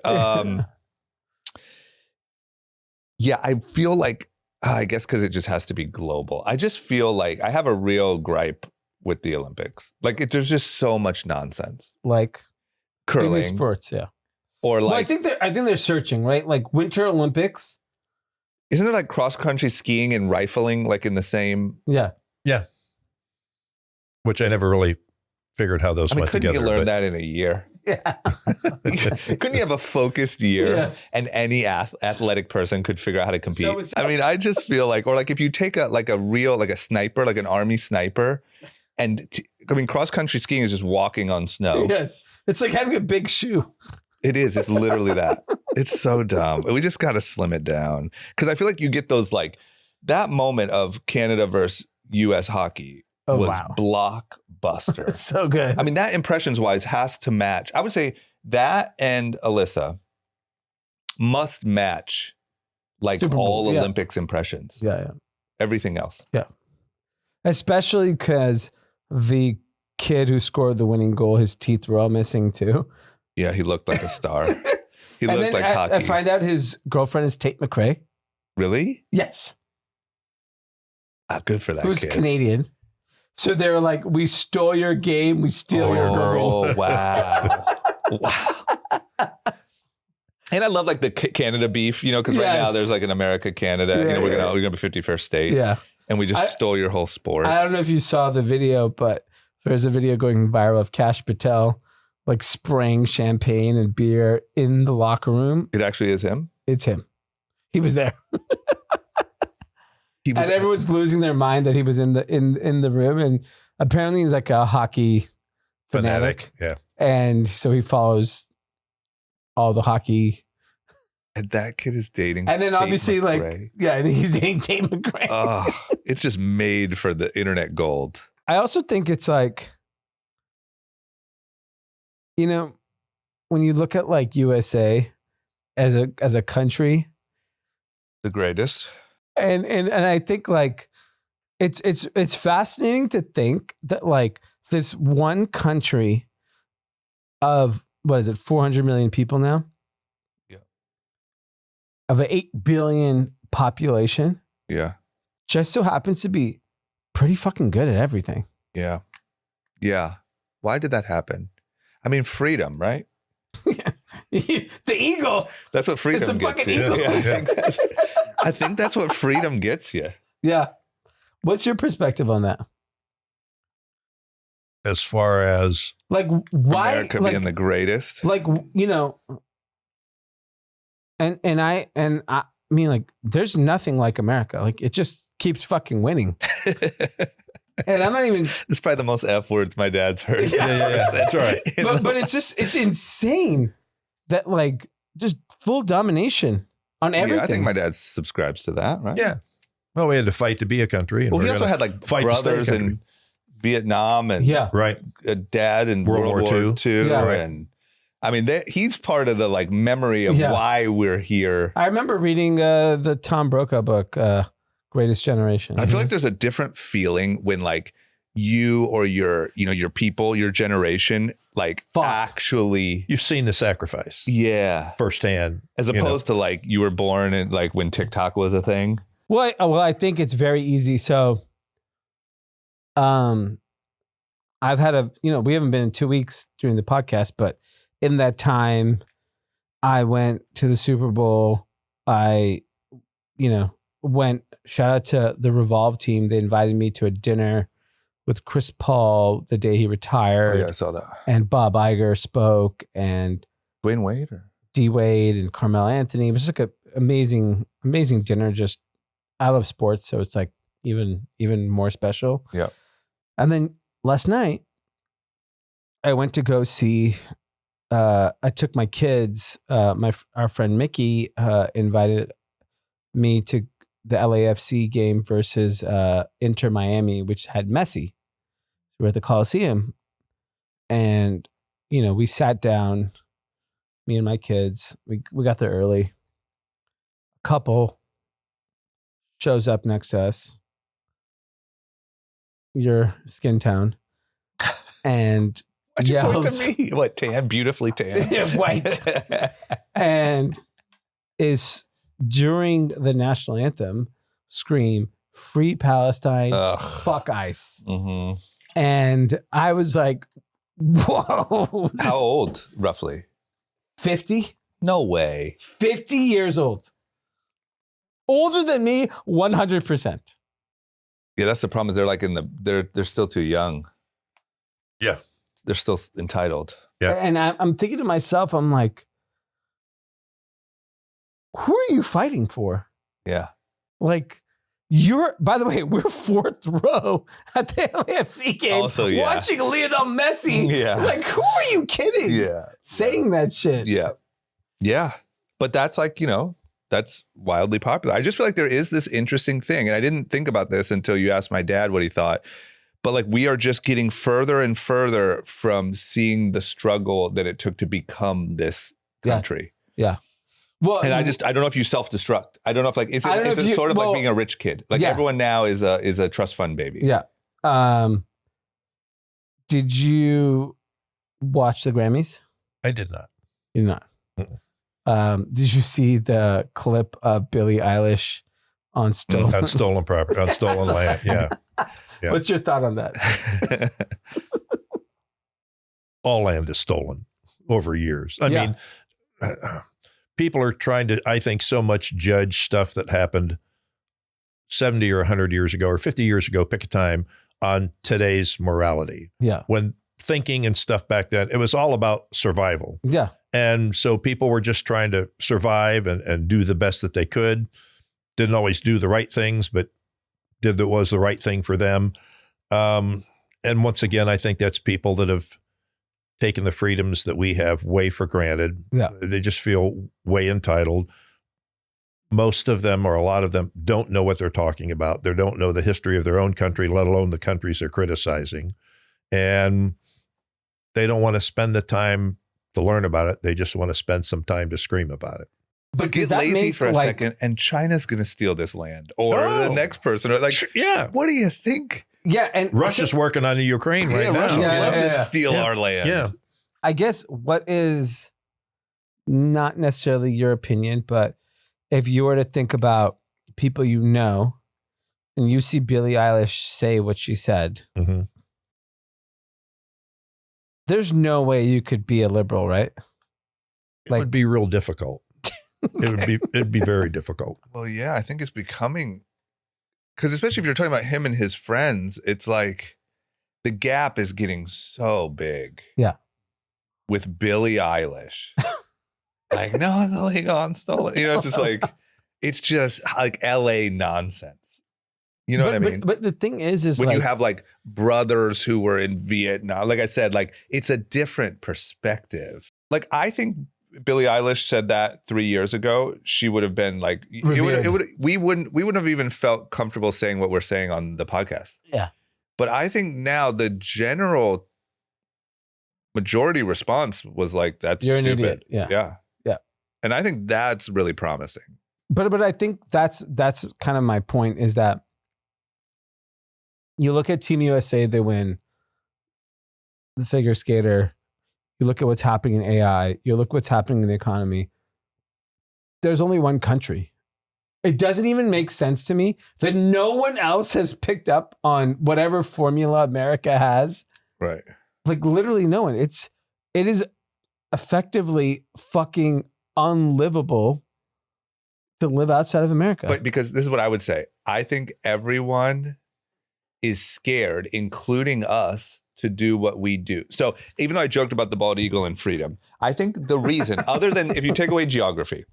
Yeah, I feel like, I guess because it just has to be global. I just feel like I have a real gripe with the Olympics. Like, there's just so much nonsense. Like Curling. sports, yeah. Or Well, like, I think they're searching, right? Like Winter Olympics. isn't there like cross-country skiing and rifling like in the same? Yeah. Yeah. Which I never really figured how those I mean, went couldn't together. you learn but- that in a year? Yeah. Couldn't you have a focused year Yeah. and any athletic person could figure out how to compete? So it's- I mean, I just feel like, or like if you take a real, like a sniper, like an army sniper, and I mean, cross-country skiing is just walking on snow. Yes. It's like having a big shoe. It is. It's literally that. It's so dumb. We just got to slim it down. Because I feel like you get those, like, that moment of Canada versus U.S. hockey Oh, was wow. blockbuster. So good. I mean, that impressions-wise has to match. I would say that and Alyssa must match, like, Super Bowl, all yeah. Olympics impressions. Yeah. Everything else. Especially because the kid who scored the winning goal, his teeth were all missing too. Yeah, he looked like a star. He And looked then like hockey. I find out his girlfriend is Tate McRae. Really? Yes. Good for that Who's kid. Canadian. So they were like, we stole your game, we steal your girl. Oh, wow. Wow. And I love like the Canada beef, you know, because right now Yes. there's like an America, Canada, Yeah, we're yeah. gonna be 51st state, Yeah. and we just I- stole your whole sport. I don't know if you saw the video, but there's a video going viral of Kash Patel like spraying champagne and beer in the locker room. It actually is him. It's him. He was there. He was. And everyone's losing their mind that he was in the room. And apparently he's like a hockey fanatic. Yeah. And so he follows all the hockey. And that kid is dating. And then Tate obviously McRae. and he's dating Tate McRae. Oh, it's just made for the internet gold. I also think it's like, you know, when you look at like USA as a country, The greatest. and I think like it's fascinating to think that like this one country of what is it, 400 million people now? Yeah. Of an 8 billion population, Yeah. just so happens to be pretty fucking good at everything. Yeah. Yeah. Why did that happen? I mean, freedom, right? The eagle. That's what freedom It's a gets fucking you. eagle. Yeah, I think that's what freedom gets you. Yeah. What's your perspective on that? As far as Like why America like, being the greatest. like, you know, and I mean, like, there's nothing like America. Like, it just keeps fucking winning. And I'm not even, It's probably the most F words my dad's heard. Yeah. That's all right. but it's insane that like just full domination on everything. Yeah, I think my dad subscribes to that, right? Yeah. Well, we had to fight to be a country. And Well, he we're also gonna had like fight to stay a brothers country. in Vietnam and Yeah. Right. a dad in World World War War II. Yeah. Right. And I mean, he's part of the like memory of Yeah. why we're here. I remember reading the Tom Brokaw book, Greatest Generation. I feel like there's a different feeling when like you or your people, your generation, like Fought. actually, You've seen the sacrifice yeah. firsthand. As you know. opposed to like you were born in like when TikTok was a thing. Well, I think it's very easy. So, I've had we haven't been in 2 weeks during the podcast, but in that time, I went to the Super Bowl. I, went, shout out to the Revolve team. They invited me to a dinner with Chris Paul the day he retired. Oh, yeah, I saw that. And Bob Iger spoke, and Dwayne Wade or D Wade and Carmelo Anthony. It was just like an amazing dinner. Just, I love sports, so it's like even more special. Yeah. And then last night, I went to go see. I took my kids. Our friend Mickey invited me to the LAFC game versus Inter Miami, which had Messi. We're at the Coliseum, and we sat down, me and my kids. We got there early. A couple shows up next to us, your skin tone, and Why'd you point yells, to me? What, tan? Beautifully tan? Yeah, white. And is during the national anthem scream, "Free Palestine, Ugh. fuck ICE." Mm-hmm. And I was like, whoa. How old, roughly? 50? No way. 50 years old. Older than me, 100%. Yeah, that's the problem. Is they're like they're still too young. Yeah. They're still entitled. Yeah. And I'm thinking to myself, I'm like, who are you fighting for? Yeah. Like, by the way, we're fourth row at the LAFC game, Also, yeah. watching Lionel Messi. Yeah. Like, who are you kidding? Yeah. Saying that shit. Yeah. Yeah. But that's like, that's wildly popular. I just feel like there is this interesting thing. And I didn't think about this until you asked my dad what he thought. But like, we are just getting further and further from seeing the struggle that it took to become this country. Yeah. Well, and I don't know if you self-destruct. I don't know if like, it's sort of like being a rich kid. Like everyone now is a trust fund baby. Yeah. Did you watch the Grammys? I did not. You did not. Did you see the clip of Billie Eilish on stolen property, on stolen land? Yeah. What's your thought on that? All land is stolen over years. I mean, people are trying to, I think, so much judge stuff that happened 70 or 100 years ago or 50 years ago, pick a time, on today's morality. Yeah. When thinking and stuff back then, it was all about survival. Yeah. And so people were just trying to survive and do the best that they could. Didn't always do the right things, but did what was the right thing for them. And once again, I think that's people that have taken the freedoms that we have way for granted. Yeah. They just feel way entitled. Most of them, or a lot of them, don't know what they're talking about. They don't know the history of their own country, let alone the countries they're criticizing. And they don't want to spend the time to learn about it. They just want to spend some time to scream about it. But get lazy for a second, and China's going to steal this land, or the next person, or like, what do you think? Yeah, and Russia's working on the Ukraine right now. Russia would love to steal our land. Yeah, I guess what is not necessarily your opinion, but if you were to think about people you know, and you see Billie Eilish say what she said, there's no way you could be a liberal, right? It would be real difficult. It'd be very difficult. Well, yeah, I think it's becoming, because especially if you're talking about him and his friends, it's like the gap is getting so big. Yeah. With Billie Eilish. Like, no, it's illegal, I'm stolen. It's just like LA nonsense. You know what I mean? But the thing is when you have like brothers who were in Vietnam, like I said, like it's a different perspective. Like I think Billie Eilish said that 3 years ago, she would have been like, we wouldn't have even felt comfortable saying what we're saying on the podcast. Yeah. But I think now the general majority response was like, that's You're stupid. an idiot. Yeah. Yeah. Yeah. And I think that's really promising. But I think that's kind of my point, is that you look at Team USA, they win the figure skater. You look at what's happening in AI. You look what's happening in the economy. There's only one country. It doesn't even make sense to me that no one else has picked up on whatever formula America has. Right. Like literally no one. It is effectively fucking unlivable to live outside of America. But because this is what I would say. I think everyone is scared, including us, to do what we do. So even though I joked about the bald eagle and freedom, I think the reason, other than if you take away geography,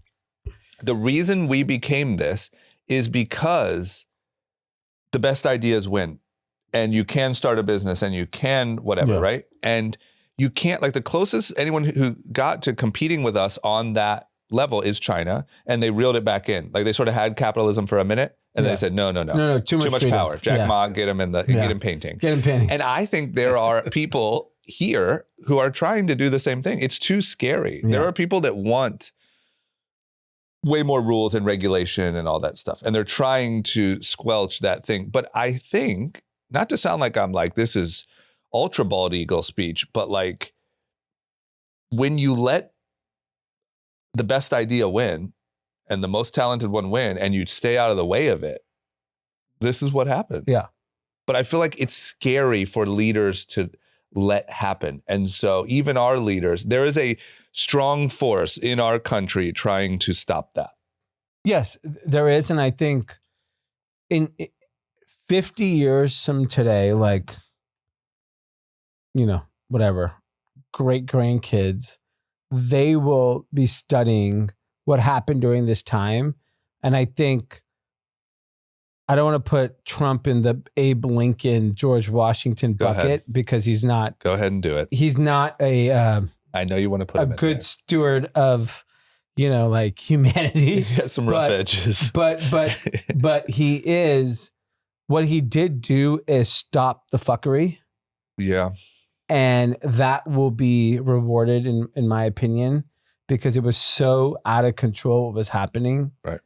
the reason we became this is because the best ideas win, and you can start a business and you can whatever, right? And you can't, like the closest anyone who got to competing with us on that level is China, and they reeled it back in. Like they sort of had capitalism for a minute, and then they said, no, too much power. Jack Ma, get him get him painting. Get him painting. And I think there are people here who are trying to do the same thing. It's too scary. There are people that want way more rules and regulation and all that stuff, and they're trying to squelch that thing. But I think, not to sound like I'm like, this is ultra bald eagle speech, but like when you let the best idea win and the most talented one win and you stay out of the way of it, this is what happens. Yeah. But I feel like it's scary for leaders to let happen. And so even our leaders, there is a strong force in our country trying to stop that. Yes, there is. And I think in 50 years from today, like, you know, whatever, great grandkids, they will be studying what happened during this time. And I think, I don't want to put Trump in the Abe Lincoln, George Washington bucket because he's not. Go ahead and do it. He's not I know you want to put him in good there. steward of, you know, like humanity. He has some rough edges. But he is, what he did do is stop the fuckery. Yeah. And that will be rewarded, in my opinion, because it was so out of control what was happening. Right.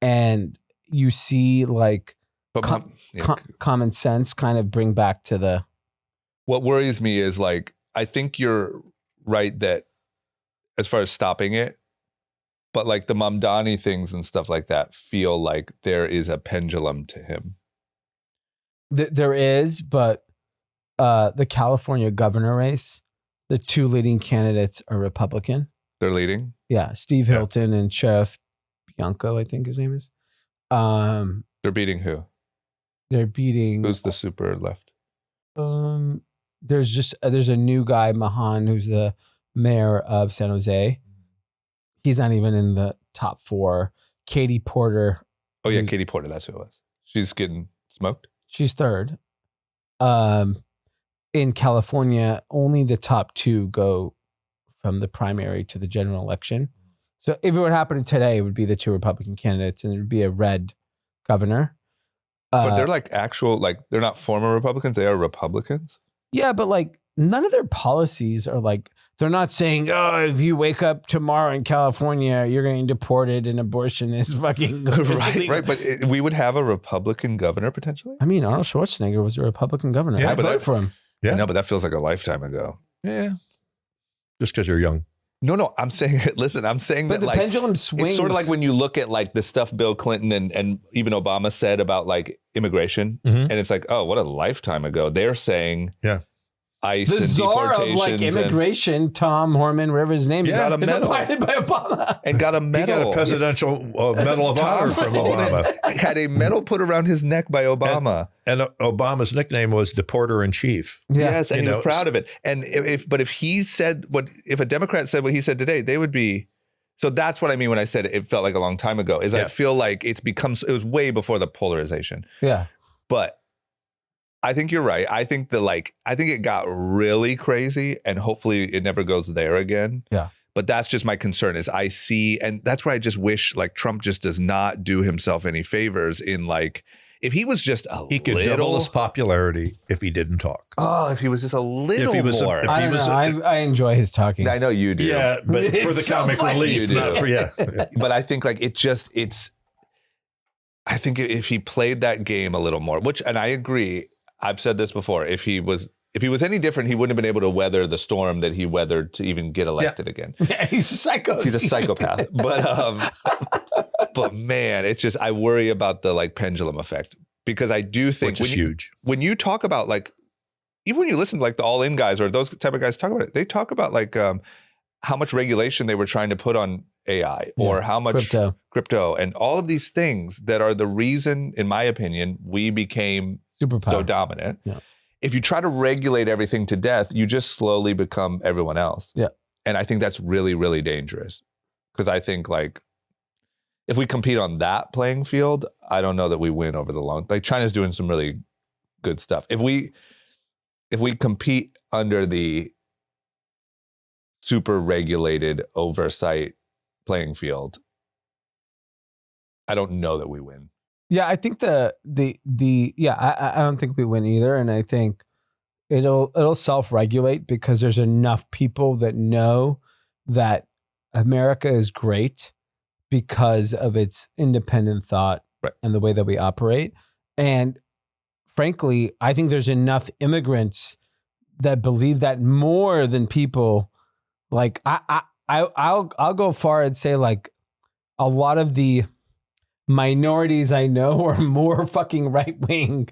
And you see like common sense kind of bring back to the. What worries me is like, I think you're right that as far as stopping it, but like the Mamdani things and stuff like that feel like there is a pendulum to him. There is, but the California governor race, the two leading candidates are Republican. They're leading? Yeah, Steve Hilton and Sheriff Bianco, I think his name is. They're beating who? They're beating. Who's the super left? There's a new guy, Mahan, who's the mayor of San Jose. He's not even in the top 4. Katie Porter. Oh yeah, Katie Porter. That's who it was. She's getting smoked. She's 3rd. In California, only the top 2 go from the primary to the general election. So if it would happen today, it would be the 2 Republican candidates and it would be a red governor. But they're like actual, like they're not former Republicans. They are Republicans. Yeah, but like none of their policies are like, they're not saying, oh, if you wake up tomorrow in California, you're getting deported and abortion is fucking right. But we would have a Republican governor potentially. I mean, Arnold Schwarzenegger was a Republican governor. Yeah, I voted for him. Yeah, no, but that feels like a lifetime ago. Yeah, just because you're young. No, I'm saying, listen, I'm saying but that the like pendulum swings. It's sort of like when you look at like the stuff Bill Clinton and even Obama said about like immigration, and it's like, oh, what a lifetime ago. They're saying, ICE the and czar of like deportations immigration, Tom Horman, whatever his name is, appointed by Obama. And got a medal. He got a presidential medal of honor from Obama. Had a medal put around his neck by Obama. And Obama's nickname was Deporter in Chief. Yeah. Yes, and he was proud of it. And if he said if a Democrat said what he said today, they would be. So that's what I mean when I said it felt like a long time ago. I feel like it was way before the polarization. Yeah, but I think you're right. I think it got really crazy, and hopefully it never goes there again. Yeah. But that's just my concern is I see, and that's why I just wish like Trump just does not do himself any favors in like, if he was just he could double his popularity if he didn't talk. Oh, if he was just a little more. I enjoy his talking. I know you do. Yeah, but for the comic relief, not for But I think like I think if he played that game a little more, and I agree, I've said this before, if he was any different, he wouldn't have been able to weather the storm that he weathered to even get elected again. Yeah, he's a psycho. He's a psychopath. But man, it's just, I worry about the like pendulum effect, because I do think huge. When you talk about like, even when you listen to like the All In guys or those type of guys talk about it, they talk about like how much regulation they were trying to put on AI or how much crypto and all of these things that are the reason, in my opinion, we became so dominant. Yeah. If you try to regulate everything to death, you just slowly become everyone else. Yeah. And I think that's really, really dangerous, because I think like if we compete on that playing field, I don't know that we win over the long. Like China's doing some really good stuff. If we compete under the super regulated oversight playing field, I don't know that we win. Yeah, I think I don't think we win either, and I think it'll self-regulate because there's enough people that know that America is great because of its independent thought and the way that we operate. And frankly, I think there's enough immigrants that believe that more than people. Like I'll go far and say like a lot of the minorities I know are more fucking right wing.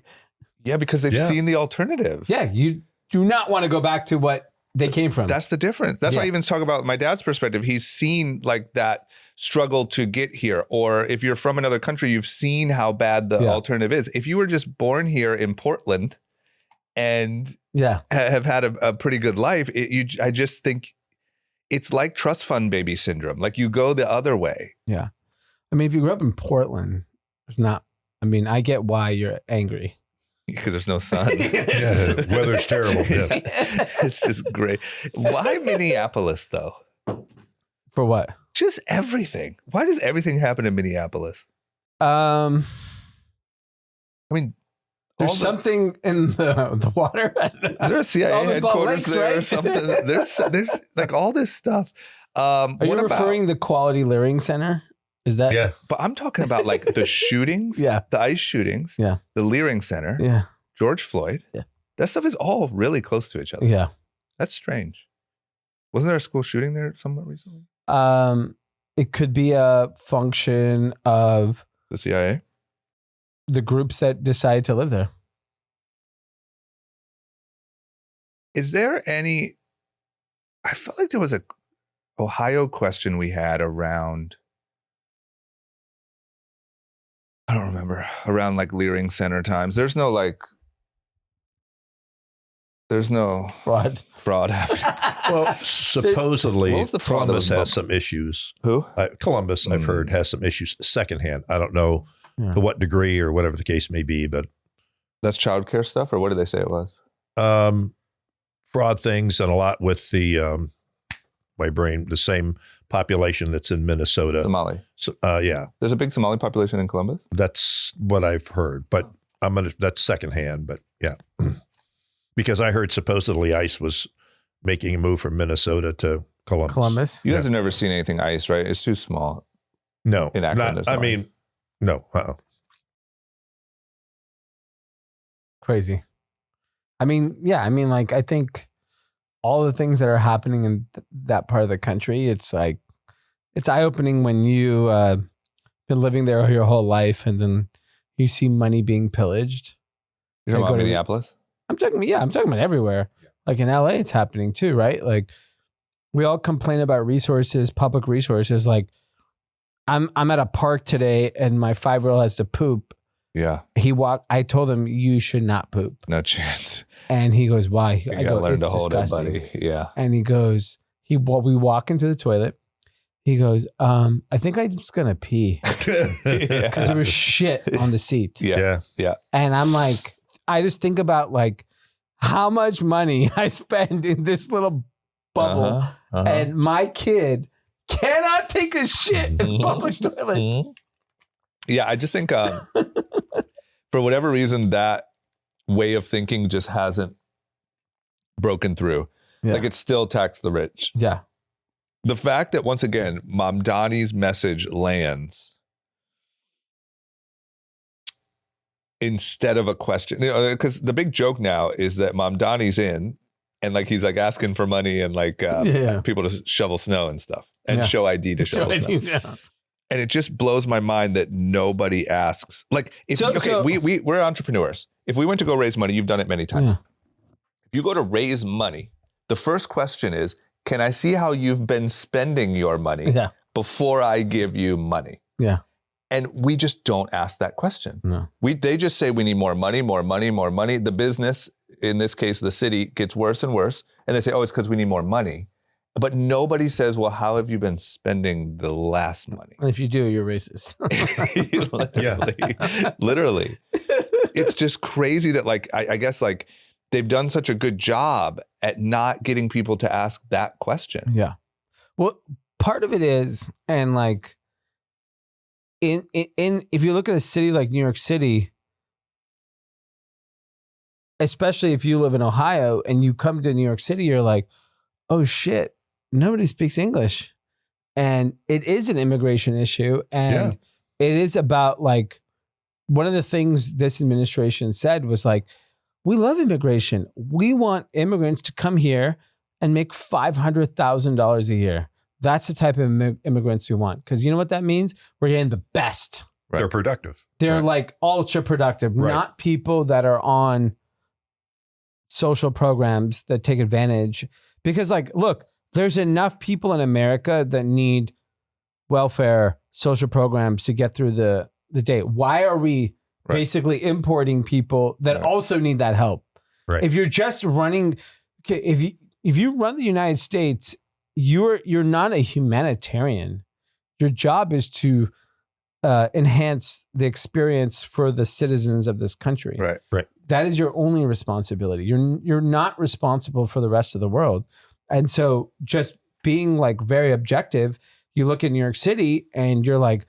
Yeah, because they've seen the alternative. Yeah, you do not want to go back to what they came from. That's the difference. That's why I even talk about my dad's perspective. He's seen like that struggle to get here. Or if you're from another country, you've seen how bad the alternative is. If you were just born here in Portland and have had a pretty good life, I just think it's like trust fund baby syndrome. Like you go the other way. Yeah. I mean, if you grew up in Portland, I get why you're angry. Because there's no sun. The weather's terrible. Yeah. It's just great. Why Minneapolis, though? For what? Just everything. Why does everything happen in Minneapolis? I mean, there's something in the water. Is there a CIA headquarters lakes, there right? or something? There's like all this stuff. Are you referring the Quality Learning Center? Is that? Yeah. But I'm talking about like the shootings, the ICE shootings, the Leering Center, George Floyd. Yeah. That stuff is all really close to each other. Yeah. That's strange. Wasn't there a school shooting there somewhat recently? It could be a function of the CIA, the groups that decided to live there. Is there any? I felt like there was a Ohio question we had around. I don't remember, around like Leering Center times. There's no fraud happening. Well, supposedly Columbus has some issues. Who? Columbus, I've heard, has some issues secondhand. I don't know to what degree or whatever the case may be, but that's childcare stuff, or what did they say it was? Fraud things and a lot with the the same population that's in Minnesota. Somali. So, yeah. There's a big Somali population in Columbus? That's what I've heard, but that's secondhand, but yeah. Because I heard supposedly ICE was making a move from Minnesota to Columbus. You guys have never seen anything ICE, right? It's too small. No. In Akron, no. Crazy. I think all the things that are happening in that part of the country, it's eye-opening when you been living there your whole life and then you see money being pillaged. You're talking about Minneapolis? I'm talking about everywhere. Like in LA, it's happening too, right? Like we all complain about resources, public resources. Like I'm at a park today and my 5-year-old has to poop. Yeah. I told him you should not poop. No chance. And he goes, why? I gotta learn to hold it, buddy. Yeah. And he goes, we walk into the toilet. He goes, I think I'm just gonna pee. Because there was shit on the seat. Yeah. And I'm like, I just think about like how much money I spend in this little bubble, and my kid cannot take a shit in public toilets. Yeah, I just think for whatever reason that way of thinking just hasn't broken through. Yeah. Like it's still tax the rich. Yeah. The fact that once again, Mom Donnie's message lands instead of a question, because the big joke now is that Mom Donnie's in and like he's like asking for money and like people to shovel snow and stuff and show ID to shovel snow. Yeah. And it just blows my mind that nobody asks. Like, we're entrepreneurs. If we went to go raise money, you've done it many times. Yeah. If you go to raise money, the first question is, can I see how you've been spending your money before I give you money? Yeah. And we just don't ask that question. No. They just say we need more money, more money, more money. The business, in this case, the city, gets worse and worse. And they say, it's because we need more money. But nobody says, well, how have you been spending the last money? And if you do, you're racist. Literally. It's just crazy that like, I guess like they've done such a good job at not getting people to ask that question. Yeah. Well, part of it is, and like in if you look at a city like New York City, especially if you live in Ohio and you come to New York City, you're like, oh shit, nobody speaks English. And it is an immigration issue. And it is about like, one of the things this administration said was like, we love immigration. We want immigrants to come here and make $500,000 a year. That's the type of immigrants we want. Because you know what that means? We're getting the best. Right. They're productive. They're like ultra productive, not people that are on social programs that take advantage. Because like, look, there's enough people in America that need welfare, social programs to get through the day. Why are we basically importing people that also need that help? Right. If you're just running, if you run the United States, you're not a humanitarian. Your job is to enhance the experience for the citizens of this country. Right. Right. That is your only responsibility. You're not responsible for the rest of the world. And so just being like very objective, you look at New York City and you're like,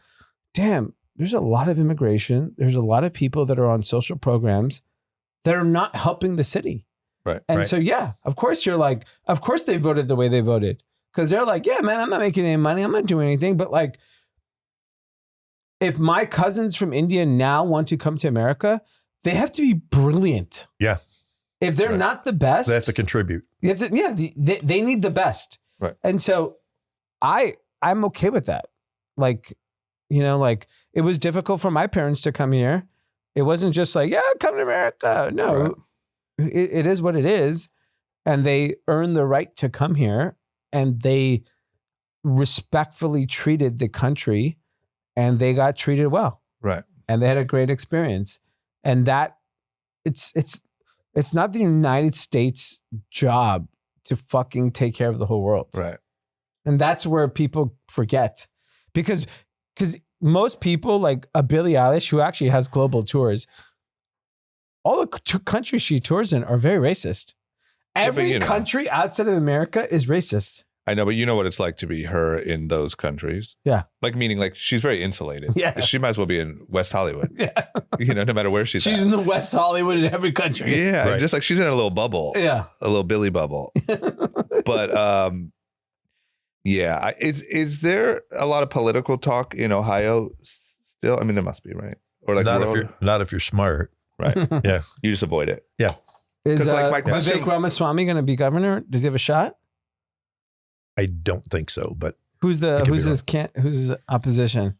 damn, there's a lot of immigration. There's a lot of people that are on social programs that are not helping the city. Right. And so, yeah, of course you're like, of course they voted the way they voted. Because they're like, yeah, man, I'm not making any money. I'm not doing anything. But like, if my cousins from India now want to come to America, they have to be brilliant. Yeah. If they're not the best, they have to contribute. they need the best. Right. And so I'm okay with that. Like, you know, like it was difficult for my parents to come here. It wasn't just like, yeah, come to America. No, it is what it is. And they earned the right to come here and they respectfully treated the country and they got treated well. Right. And they had a great experience. And that it's not the United States job to fucking take care of the whole world. Right. And that's where people forget because most people like a Billie Eilish who actually has global tours, all the countries she tours in are very racist. Every country outside of America is racist. I know, but you know what it's like to be her in those countries. Yeah. Like meaning like she's very insulated. Yeah. She might as well be in West Hollywood. Yeah. You know, no matter where she's in the West Hollywood in every country. Yeah. Right. Just like she's in a little bubble. Yeah. A little Billy bubble. But yeah. Is there a lot of political talk in Ohio still? I mean, there must be, right? Or like not if you're smart. Right. Yeah. You just avoid it. Yeah. Is like my question, Vivek Ramaswamy going to be governor? Does he have a shot? I don't think so, but Who's his opposition?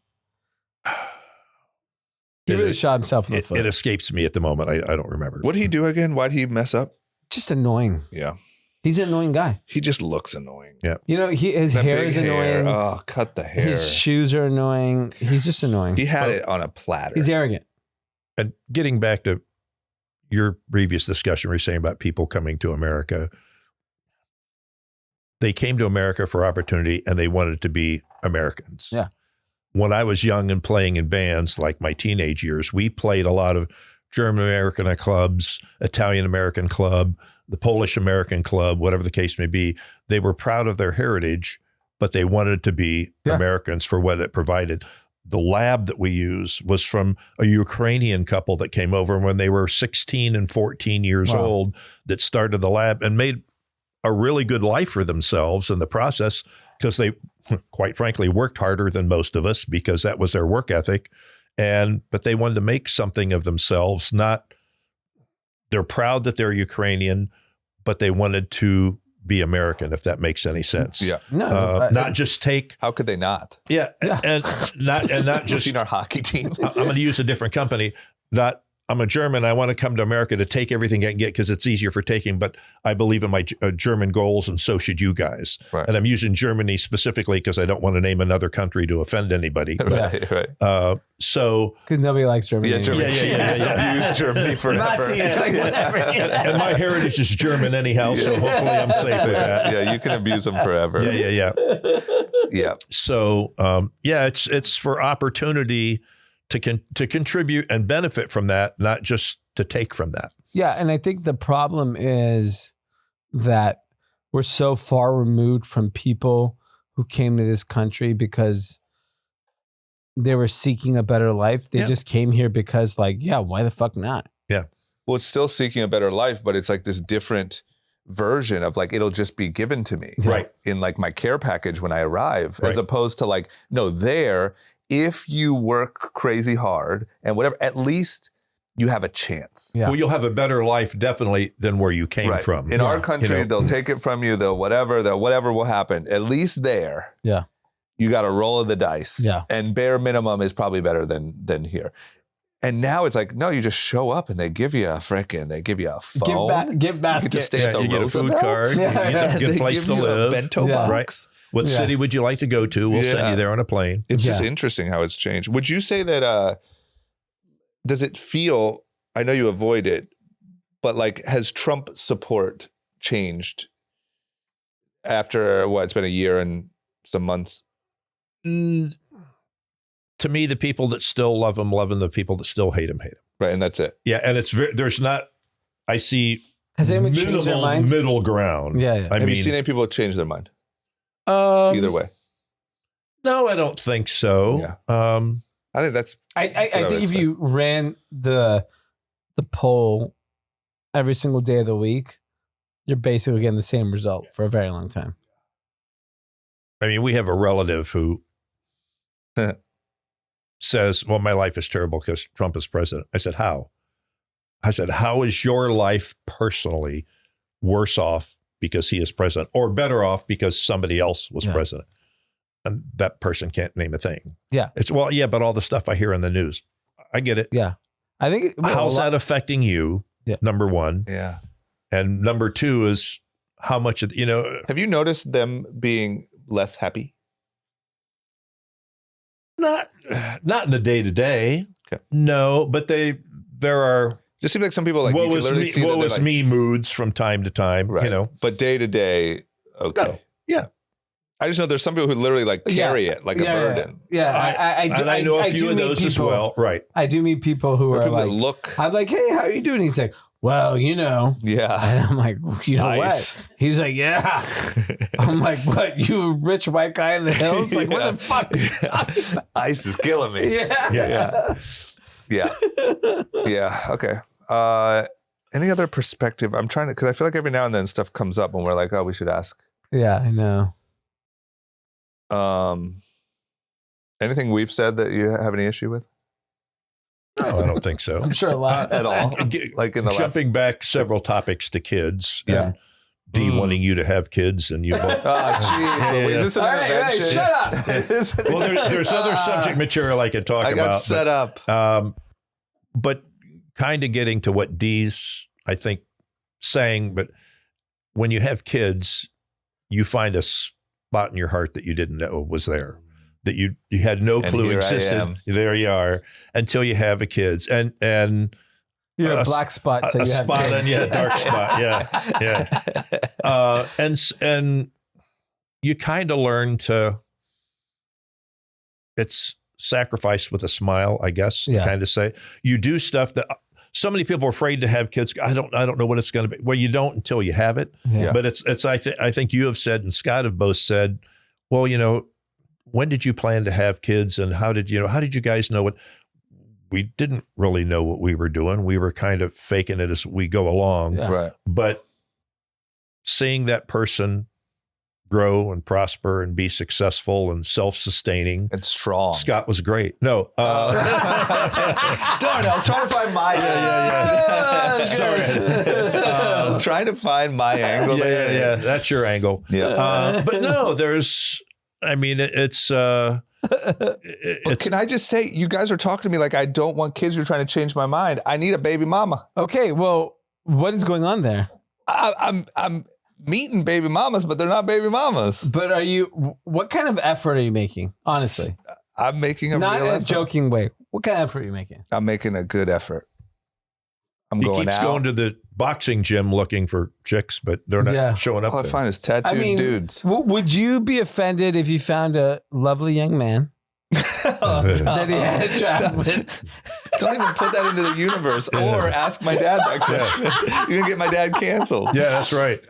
He really shot himself in the foot. It escapes me at the moment. I don't remember. What did he do again? Why'd he mess up? Just annoying. Yeah. He's an annoying guy. He just looks annoying. Yeah. You know, his hair is annoying. Oh, cut the hair. His shoes are annoying. He's just annoying. He had it on a platter. He's arrogant. And getting back to your previous discussion, we were saying about people coming to America. They came to America for opportunity and they wanted to be Americans. Yeah. When I was young and playing in bands, like my teenage years, we played a lot of German American clubs, Italian American club, the Polish American club, whatever the case may be. They were proud of their heritage, but they wanted to be Americans for what it provided. The lab that we use was from a Ukrainian couple that came over when they were 16 and 14 years old that started the lab and made a really good life for themselves in the process because they, quite frankly, worked harder than most of us because that was their work ethic. But they wanted to make something of themselves. They're proud that they're Ukrainian, but they wanted to be American, if that makes any sense. Yeah. No, not just take. How could they not? Yeah. And not just seen our hockey team. I'm going to use a different company. I'm a German. I want to come to America to take everything I can get because it's easier for taking, but I believe in my German goals and so should you guys. Right. And I'm using Germany specifically because I don't want to name another country to offend anybody. Right. So because nobody likes Germany. Yeah, Germany. Yeah. Use Germany forever. Nazis, like whatever. And my heritage is German anyhow, so hopefully I'm safe with that. Yeah, you can abuse them forever. Yeah. So it's for opportunity to contribute and benefit from that, not just to take from that. Yeah, and I think the problem is that we're so far removed from people who came to this country because they were seeking a better life. They just came here because like, yeah, why the fuck not? Yeah. Well, it's still seeking a better life, but it's like this different version of like, it'll just be given to me. Right. In like my care package when I arrive, as opposed to like, no, there, if you work crazy hard and whatever, at least you have a chance. Yeah. Well, you'll have a better life definitely than where you came from. In our country, they'll take it from you, whatever will happen. At least there. Yeah. You got a roll of the dice. Yeah. And bare minimum is probably better than here. And now it's like, no, you just show up and they give you a phone. Give basket. You get to stay at the you get a food card. Yeah. You get a good place to live. A bento box. Right. What city would you like to go to? We'll send you there on a plane. It's just interesting how it's changed. Would you say that, does it feel, I know you avoid it, but like, has Trump support changed after it's been a year and some months? To me, the people that still love him, the people that still hate him. Right. And that's it. Yeah. And there's not, I see Has anyone changed their mind? middle ground. Yeah. Have you seen any people change their mind? Either way. No, I don't think so. Yeah. I think that's. I think if you ran the poll every single day of the week, you're basically getting the same result for a very long time. I mean, we have a relative who says, well, my life is terrible because Trump is president. I said, how? I said, how is your life personally worse off because he is president or better off because somebody else was president? And that person can't name a thing. Yeah. It's, well, yeah, but all the stuff I hear in the news, I get it. Yeah. I think. How's that affecting you? Yeah. Number one. Yeah. And number two is how much, have you noticed them being less happy? Not in the day to day. No, but there are. Just seems like some people like what was me moods from time to time, right. But day to day, okay. No. Yeah. I just know there's some people who literally like carry it like a burden. Yeah. I know a few of those as well. Right. I do meet people who are like, I'm like, hey, how are you doing? He's like, well, Yeah. And I'm like, you know what? He's like, yeah. I'm like, what? You a rich white guy in the hills? Like, what the fuck are you talking about? Ice is killing me. Yeah. Okay. Any other perspective? I'm trying to, because I feel like every now and then stuff comes up when we're like, oh, we should ask. Yeah, I know. Anything we've said that you have any issue with? No, I don't think so. I'm sure a lot. At all. Like in the jumping back several topics to kids and D wanting you to have kids and you both. Oh, jeez. Is this an intervention? Hey, shut up. Well, there's other subject material I could talk about. I got set up. But kind of getting to what D's, I think, saying, but when you have kids, you find a spot in your heart that you didn't know was there, that you had no clue existed. There you are until you have a kids, and you're a black spot. A spot on a dark spot. Yeah. And you kind of learn to. It's sacrifice with a smile, I guess. To kind of say you do stuff that. So many people are afraid to have kids. I don't know what it's going to be. Well, you don't until you have it. Yeah. But I think you have said and Scott have both said, well, when did you plan to have kids and how did you guys know what? We didn't really know what we were doing. We were kind of faking it as we go along. Yeah. Right. But seeing that person grow and prosper and be successful and self-sustaining and strong. Scott was great. No. Darn it, I was trying to find my Sorry. I was trying to find my angle there. Yeah. That's your angle. Yeah. But no, it's but can I just say, you guys are talking to me like I don't want kids. You're trying to change my mind. I need a baby mama. Okay, well, what is going on there? I'm meeting baby mamas, but they're not baby mamas. But what kind of effort are you making? Honestly, I'm making a not real in a effort. joking way. What kind of effort are you making? I'm making a good effort. He keeps going to the boxing gym looking for chicks, but they're not showing up. All I find is tattooed dudes. Would you be offended if you found a lovely young man that he had a child with? Don't even put that into the universe or ask my dad that question. You're going to get my dad canceled. Yeah, that's right.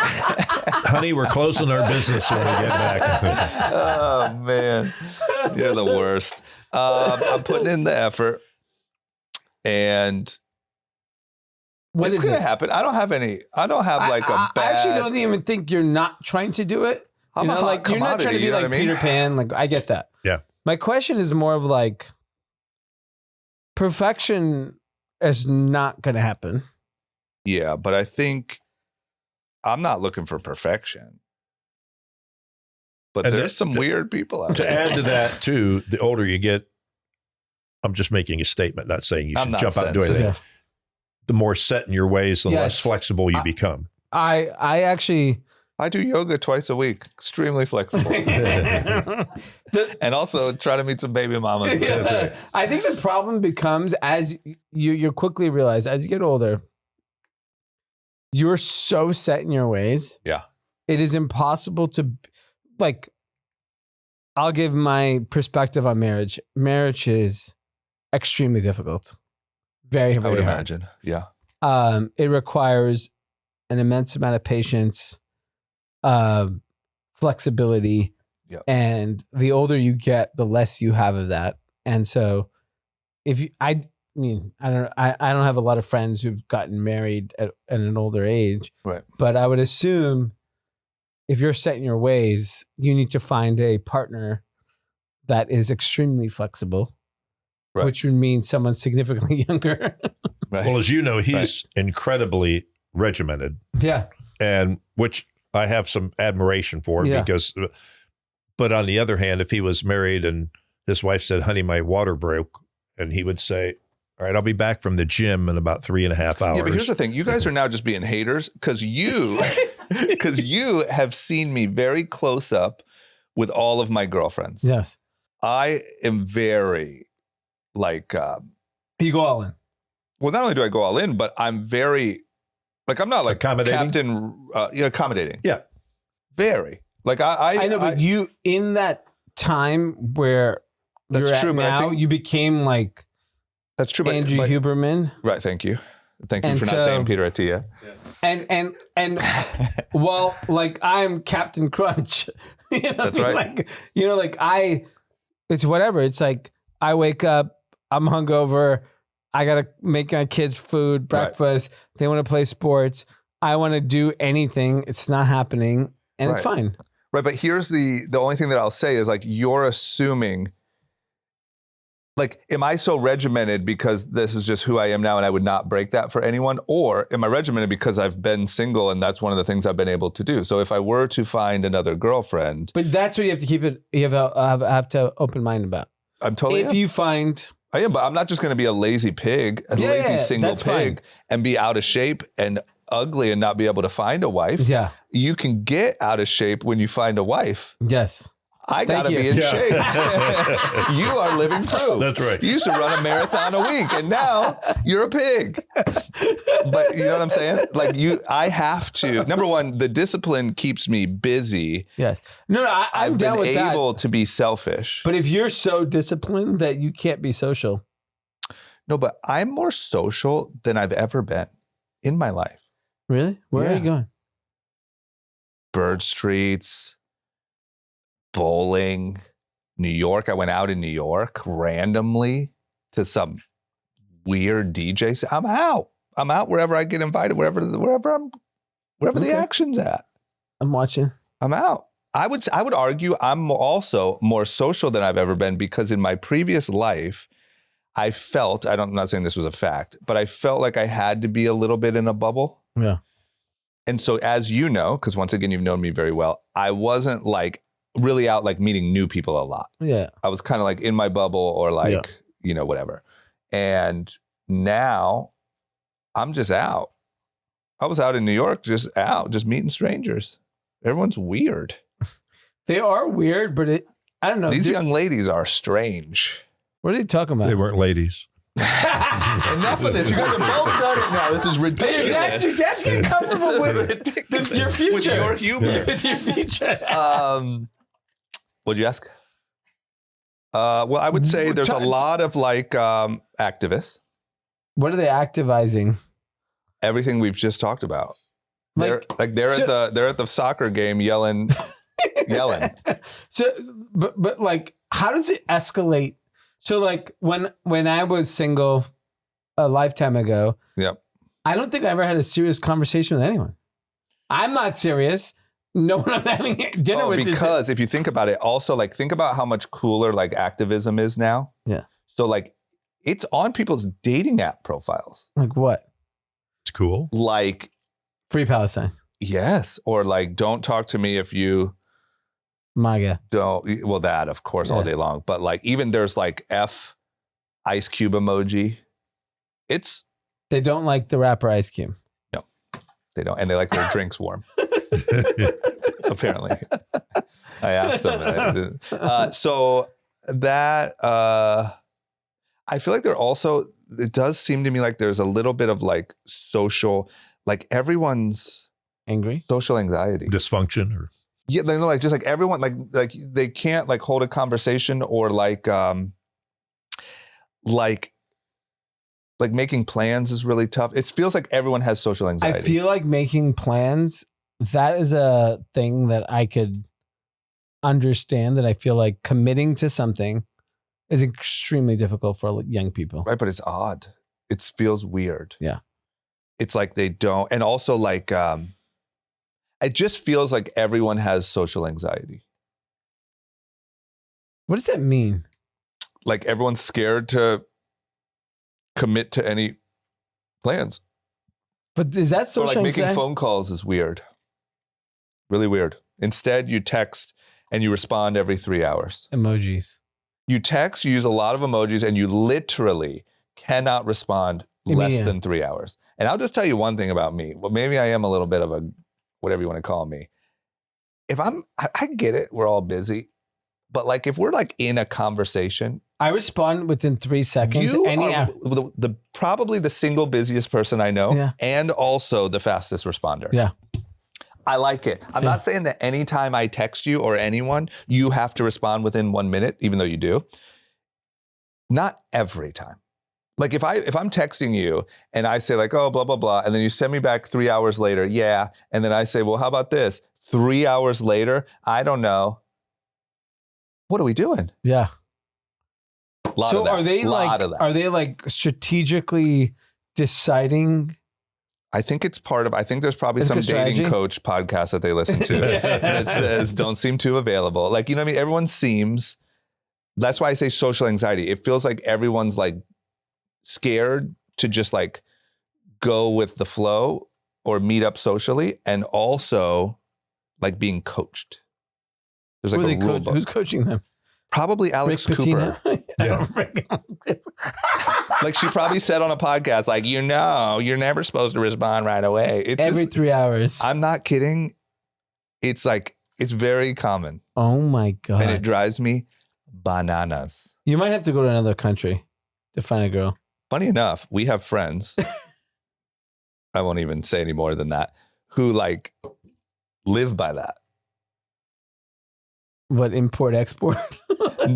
Honey, we're closing our business when we get back. Oh man, you're the worst. I'm putting in the effort, and What it's is gonna it? happen. I don't have like a bad. I actually don't even think you're not trying to do it. I'm a hot like you're not trying to commodity, be you know like what I mean? Peter Pan. Like I get that. Yeah. My question is more of like perfection is not going to happen. Yeah, but I think I'm not looking for perfection. But And there's some weird people out To there. add to that, too, the older you get, I'm just making a statement, not saying you I'm should not jump out and do anything. sensitive. The more set in your ways, the Yes. less flexible you become. I actually I do yoga twice a week, extremely flexible, and also try to meet some baby mamas. That's right. I think the problem becomes as you quickly realize as you get older, you're so set in your ways. Yeah. It is impossible to like. I'll give my perspective on marriage. Marriage is extremely difficult. Very, I very would hard. imagine. Yeah. It requires an immense amount of patience, flexibility, Yep. and the older you get, the less you have of that. And so, I don't have a lot of friends who've gotten married at an older age, Right. but I would assume if you're set in your ways, you need to find a partner that is extremely flexible, Right. which would mean someone significantly younger. Right. Well, as you know, he's incredibly regimented, Yeah. and which I have some admiration for Yeah. because, but on the other hand, if he was married and his wife said, honey, my water broke, and he would say, all right, I'll be back from the gym in about 3.5 hours. Yeah, but here's the thing: you guys are now just being haters because you have seen me very close up with all of my girlfriends. Yes. I am very like. You go all in. Well, not only do I go all in, but I'm very like I'm not like Accommodating? Captain. Accommodating. Yeah. Very. Like I know, but you in that time where That's you're true, at but I now, think- you became like that's true. But, Andrew Huberman, right. Thank you. Thank you And for so- not saying Peter Attia. and well, like I'm Captain Crunch. You know, That's right. Like it's whatever. It's like I wake up, I'm hungover. I gotta make my kids food, breakfast. They want to play sports. I want to do anything. It's not happening, and it's Right. fine. Right, but here's the only thing that I'll say is like you're assuming. Like, am I so regimented because this is just who I am now and I would not break that for anyone? Or am I regimented because I've been single and that's one of the things I've been able to do? So if I were to find another girlfriend, But that's what you have to keep it. You have to open mind about. I'm totally If you find I am, but I'm not just going to be a lazy pig, a lazy single that's pig, fine. and be out of shape and ugly and not be able to find a wife. Yeah. You can get out of shape when you find a wife. Yes. I Thank got to you. be in Yeah. shape. You are living proof. That's right. You used to run a marathon a week and now you're a pig. But you know what I'm saying? Like I have to, number one, the discipline keeps me busy. Yes. No, I'm I've down been with that. able to be selfish. But if you're so disciplined that you can't be social, No, but I'm more social than I've ever been in my life. really, where are Yeah. you going? Bird Streets, bowling, New York. I went out in New York randomly to some weird DJ. I'm out. I'm out wherever I get invited, wherever the Okay. action's at. I'm watching. I'm out. I would argue I'm also more social than I've ever been because in my previous life, I felt, I'm not saying this was a fact, but I felt like I had to be a little bit in a bubble. Yeah. And so as you know, because once again, you've known me very well, I wasn't like really out like meeting new people a lot. Yeah. I was kind of like in my bubble or like, whatever. And now I'm just out. I was out in New York, just meeting strangers. Everyone's weird. They are weird, but I don't know. These young ladies are strange. What are they talking about? They weren't ladies. Enough of this. You guys have both done it now. This is ridiculous. Your dad's getting comfortable with your future. With your humor. With your future. What'd you ask? Well, I would say there's a lot of like activists. What are they activizing? Everything we've just talked about. They're at the soccer game yelling. So, but like, how does it escalate? So like when I was single a lifetime ago, Yep. I don't think I ever had a serious conversation with anyone. I'm not serious. No one I'm having dinner with. Because if you think about it, also like think about how much cooler like activism is now. Yeah. So like it's on people's dating app profiles. Like what? It's cool. Like Free Palestine. yes, or like don't talk to me if you MAGA. don't. Well, that of course all day long. But like even there's like F Ice Cube emoji. They don't like the rapper Ice Cube. No, they don't, and they like their drinks warm. Apparently, I asked them. So that I feel like they're also. It does seem to me like there's a little bit of like social, like everyone's angry, social anxiety, dysfunction, or yeah, they know like just like everyone like they can't like hold a conversation or like making plans is really tough. It feels like everyone has social anxiety. I feel like making plans, that is a thing that I could understand, that I feel like committing to something is extremely difficult for young people. Right, but it's odd. It feels weird. Yeah. It's like they don't, and also like it just feels like everyone has social anxiety. What does that mean? Like everyone's scared to commit to any plans. But is that Or social like anxiety? making phone calls is weird. Really weird. Instead, you text and you respond every 3 hours. Emojis. You text, you use a lot of emojis, and you literally cannot respond less than 3 hours. And I'll just tell you one thing about me. Well, maybe I am a little bit of a, whatever you want to call me. I get it, we're all busy. But like if we're like in a conversation, I respond within 3 seconds. you are probably the single busiest person I know, and also the fastest responder. Yeah. I like it. I'm not saying that anytime I text you or anyone, you have to respond within 1 minute, even though you do. Not every time. Like if I'm texting you and I say like, oh, blah, blah, blah, and then you send me back 3 hours later, yeah. And then I say, well, how about this? 3 hours later, I don't know. What are we doing? Yeah. So are they like strategically deciding? I think it's part of, I think there's probably some dating coach podcast that they listen to that says, don't seem too available. Like, you know what I mean? Everyone seems, that's why I say social anxiety. It feels like everyone's like scared to just like go with the flow or meet up socially, and also like being coached. There's like a rule book. Who's coaching them? Probably Alex Cooper. Yeah. Like she probably said on a podcast, like, you know, you're never supposed to respond right away. It's every 3 hours. I'm not kidding. It's like, it's very common. Oh my God. And it drives me bananas. You might have to go to another country to find a girl. Funny enough, we have friends, I won't even say any more than that, who like live by that. What, import, export?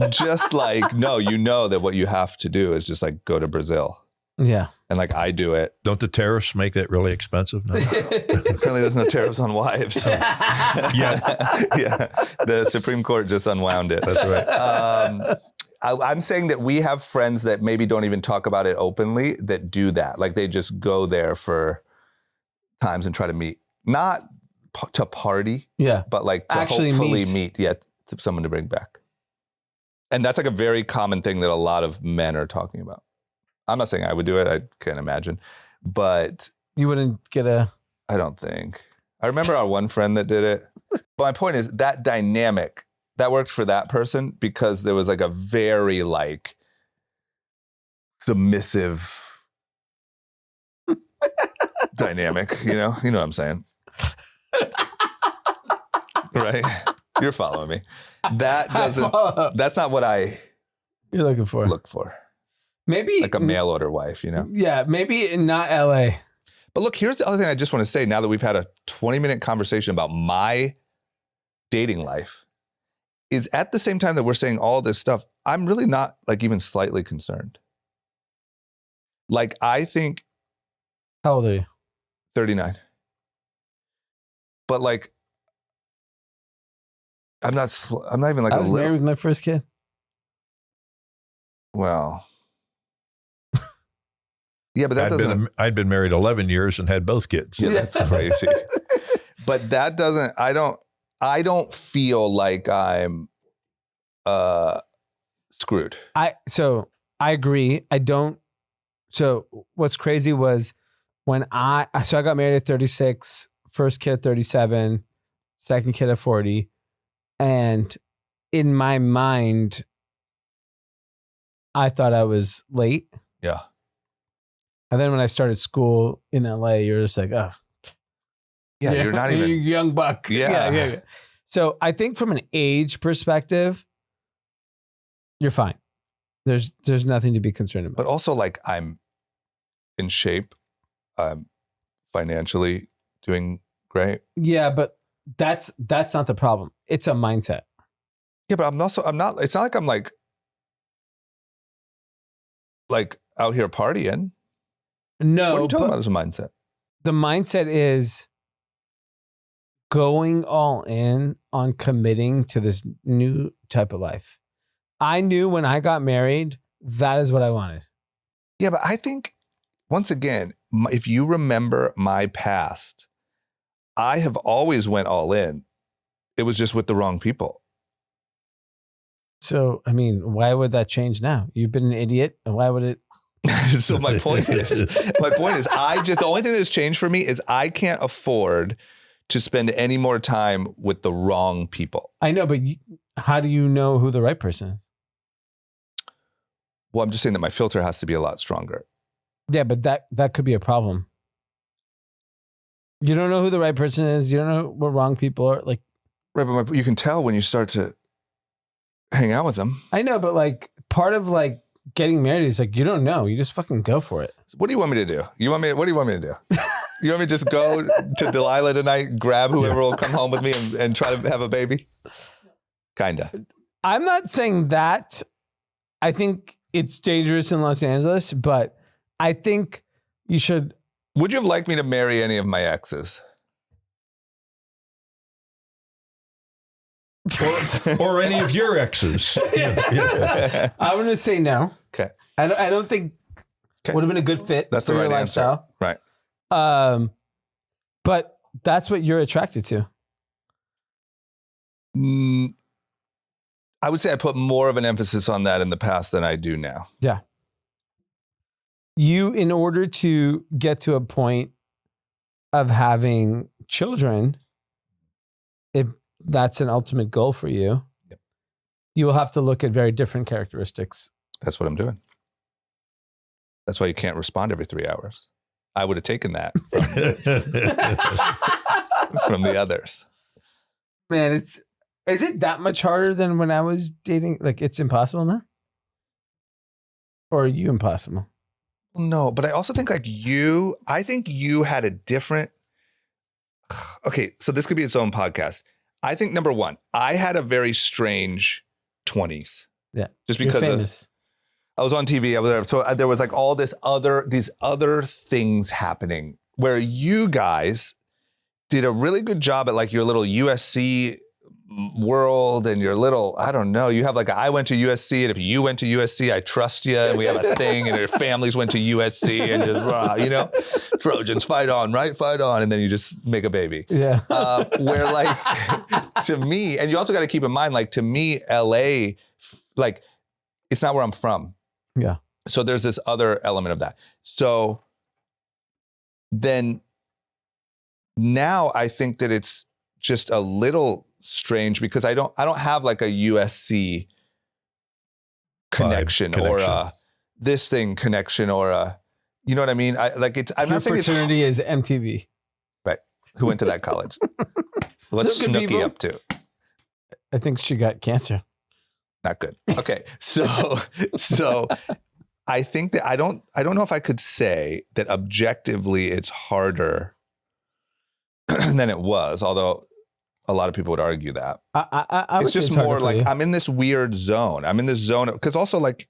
Just like, no, you know that what you have to do is just like go to Brazil. Yeah. And like I do it. Don't the tariffs make that really expensive? No. Apparently there's no tariffs on wives. Yeah. The Supreme Court just unwound it. That's right. I'm saying that we have friends that maybe don't even talk about it openly that do that. Like they just go there for times and try to meet. Not to party, but like to actually hopefully meet someone to bring back. And that's like a very common thing that a lot of men are talking about. I'm not saying I would do it. I can't imagine. But you wouldn't get I don't think. I remember our one friend that did it. But my point is that dynamic, that worked for that person because there was like a very like submissive dynamic, you know what I'm saying? Right? You're following me. That doesn't, that's not what you're looking for. Look for. Maybe like a mail order wife, you know? Yeah, maybe not LA. But look, here's the other thing I just want to say now that we've had a 20-minute conversation about my dating life is at the same time that we're saying all this stuff, I'm really not like even slightly concerned. Like I think. How old are you? 39. but like, I'm not even like I a was little. married with my first kid. Well, yeah, but that doesn't. I'd been married 11 years and had both kids. Yeah, that's crazy. But that doesn't. I don't feel like I'm screwed. So I agree. I don't. So what's crazy was when I got married at 36, first kid at 37, second kid at 40. And in my mind, I thought I was late. Yeah. And then when I started school in LA, you're just like, oh. Yeah, you're not even you're a young buck. Yeah. So I think from an age perspective, you're fine. There's nothing to be concerned about. But also, like, I'm in shape. I'm financially doing great. Yeah, but that's not the problem. It's a mindset. Yeah, but I'm not. It's not like I'm like out here partying. No, What are you talking about as a mindset? The mindset is going all in on committing to this new type of life. I knew when I got married, that is what I wanted. Yeah, but I think, once again, if you remember my past, I have always went all in. It was just with the wrong people. So, I mean, why would that change now? You've been an idiot, and why would it? So my point is, the only thing that's changed for me is I can't afford to spend any more time with the wrong people. I know, but how do you know who the right person is? Well, I'm just saying that my filter has to be a lot stronger. Yeah, but that could be a problem. You don't know who the right person is. You don't know what wrong people are. Like, right, but you can tell when you start to hang out with them. I know, but like part of like getting married is like you don't know. You just fucking go for it. What do you want me to do? What do you want me to do? You want me to just go to Delilah tonight, grab whoever will come home with me and try to have a baby? Kinda. I'm not saying that. I think it's dangerous in Los Angeles, but I think you should. Would you have liked me to marry any of my exes? Or any of your exes? I'm going to say no. Okay. I don't think would have been a good fit. That's for the your right lifestyle. answer. Right. But that's what you're attracted to. I would say I put more of an emphasis on that in the past than I do now. Yeah. You, in order to get to a point of having children, if that's an ultimate goal for you, yep, you will have to look at very different characteristics. That's what I'm doing. That's why you can't respond every 3 hours. I would have taken that from the others. Man, is it that much harder than when I was dating? Like, it's impossible now? Or are you impossible? No, but I also think I think you had a different. Okay, so this could be its own podcast. I think number one, I had a very strange 20s. Yeah. Just because I was on TV, I was there. So there was like all these other things happening where you guys did a really good job at like your little USC world and your little, I don't know, you have like I went to USC, and if you went to USC, I trust you, and we have a thing, and your families went to USC, and just, Trojans fight on, right? Fight on, and then you just make a baby. Yeah. Where like, to me, and you also got to keep in mind, like to me, LA, like it's not where I'm from. Yeah. So there's this other element of that. So then now I think that it's just a little strange because I don't have like a USC connection or a this thing connection or a, you know what I mean? I'm not saying fraternity is MTV. Right. Who went to that college? What's Snooki up to? I think she got cancer. Not good. Okay. So I think that I don't know if I could say that objectively it's harder than it was, although a lot of people would argue that. I it's just more like you. I'm in this weird zone. I'm in this zone because also like,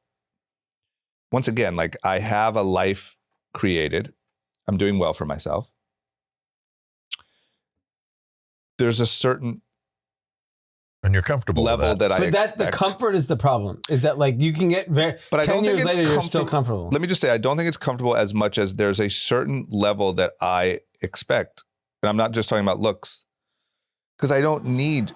once again, like I have a life created. I'm doing well for myself. there's a certain and you're comfortable level with that I But expect. the comfort is the problem. Is that like you can get very, But I 10 don't think years it's later, you're still comfortable. Let me just say, I don't think it's comfortable as much as there's a certain level that I expect. And I'm not just talking about looks. Because I don't need,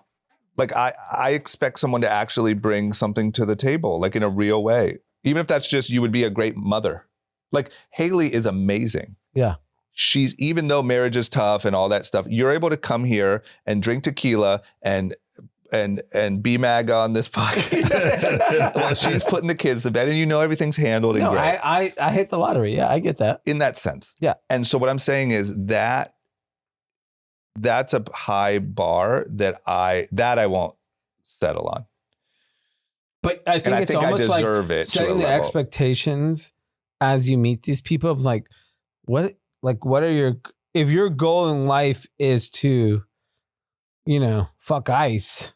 like, I expect someone to actually bring something to the table, like in a real way. Even if that's just, you would be a great mother. Like, Haley is amazing. Yeah. She's, even though marriage is tough and all that stuff, you're able to come here and drink tequila and be MAGA on this podcast while she's putting the kids to bed, and you know everything's handled and No, great. I hit the lottery. Yeah, I get that. In that sense. Yeah. And so what I'm saying is that's a high bar that I won't settle on. But I think And I it's think I almost deserve like it to a setting the level. expectations as you meet these people. Of like, what are your, if your goal in life is to, fuck ice.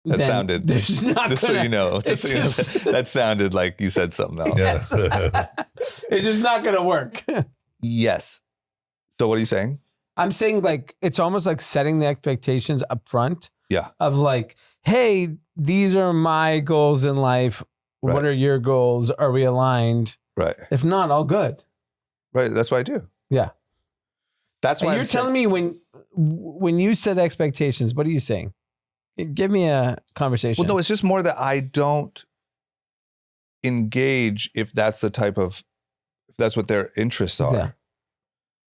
That then sounded, there's not just so gonna- you know, it's just- that sounded like you said something else. Yeah. It's just not going to work. Yes. So what are you saying? I'm saying like, it's almost like setting the expectations up front. Yeah. Of like, hey, these are my goals in life. Right. What are your goals? Are we aligned? Right. If not, all good. Right. That's what I do. Yeah. That's why And you're telling me when you set expectations, what are you saying? Give me a conversation. Well, no, it's just more that I don't engage if that's what their interests are. Yeah.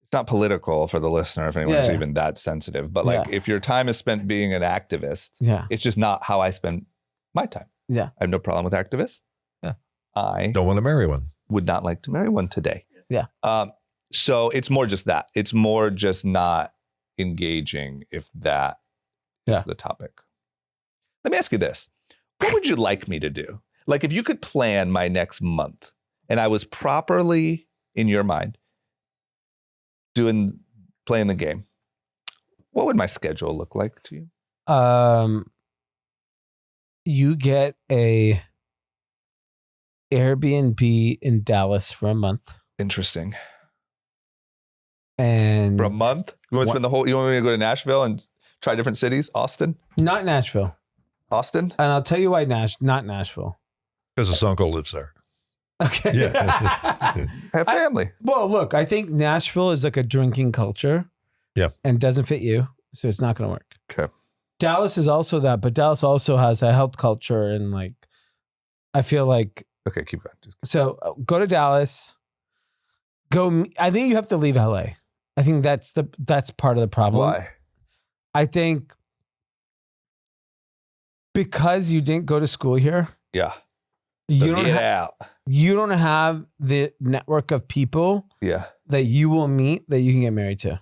It's not political for the listener if anyone's Yeah. even that sensitive. But like, if your time is spent being an activist, Yeah. it's just not how I spend my time. Yeah. I have no problem with activists. Yeah. I Don't want to marry one. would not like to marry one today. Yeah. So it's more just that. It's more just not engaging if that Yeah. is the topic. Let me ask you this. What would you like me to do? Like if you could plan my next month and I was properly in your mind playing the game, what would my schedule look like to you? You get a Airbnb in Dallas for a month. Interesting. And For a month? You want to spend you want me to go to Nashville and try different cities? Austin? Not Nashville. Austin? And I'll tell you why not Nashville. Because his uncle lives there. Okay. Yeah. Have family. Well, look, I think Nashville is like a drinking culture. Yeah. And doesn't fit you. So it's not going to work. Okay. Dallas is also that, but Dallas also has a health culture. And like, I feel like, Okay, keep going. so go to Dallas. I think you have to leave LA. I think that's part of the problem. Why? I think because you didn't go to school here, Yeah. you So don't get out. you don't have the network of people Yeah. that you will meet that you can get married to.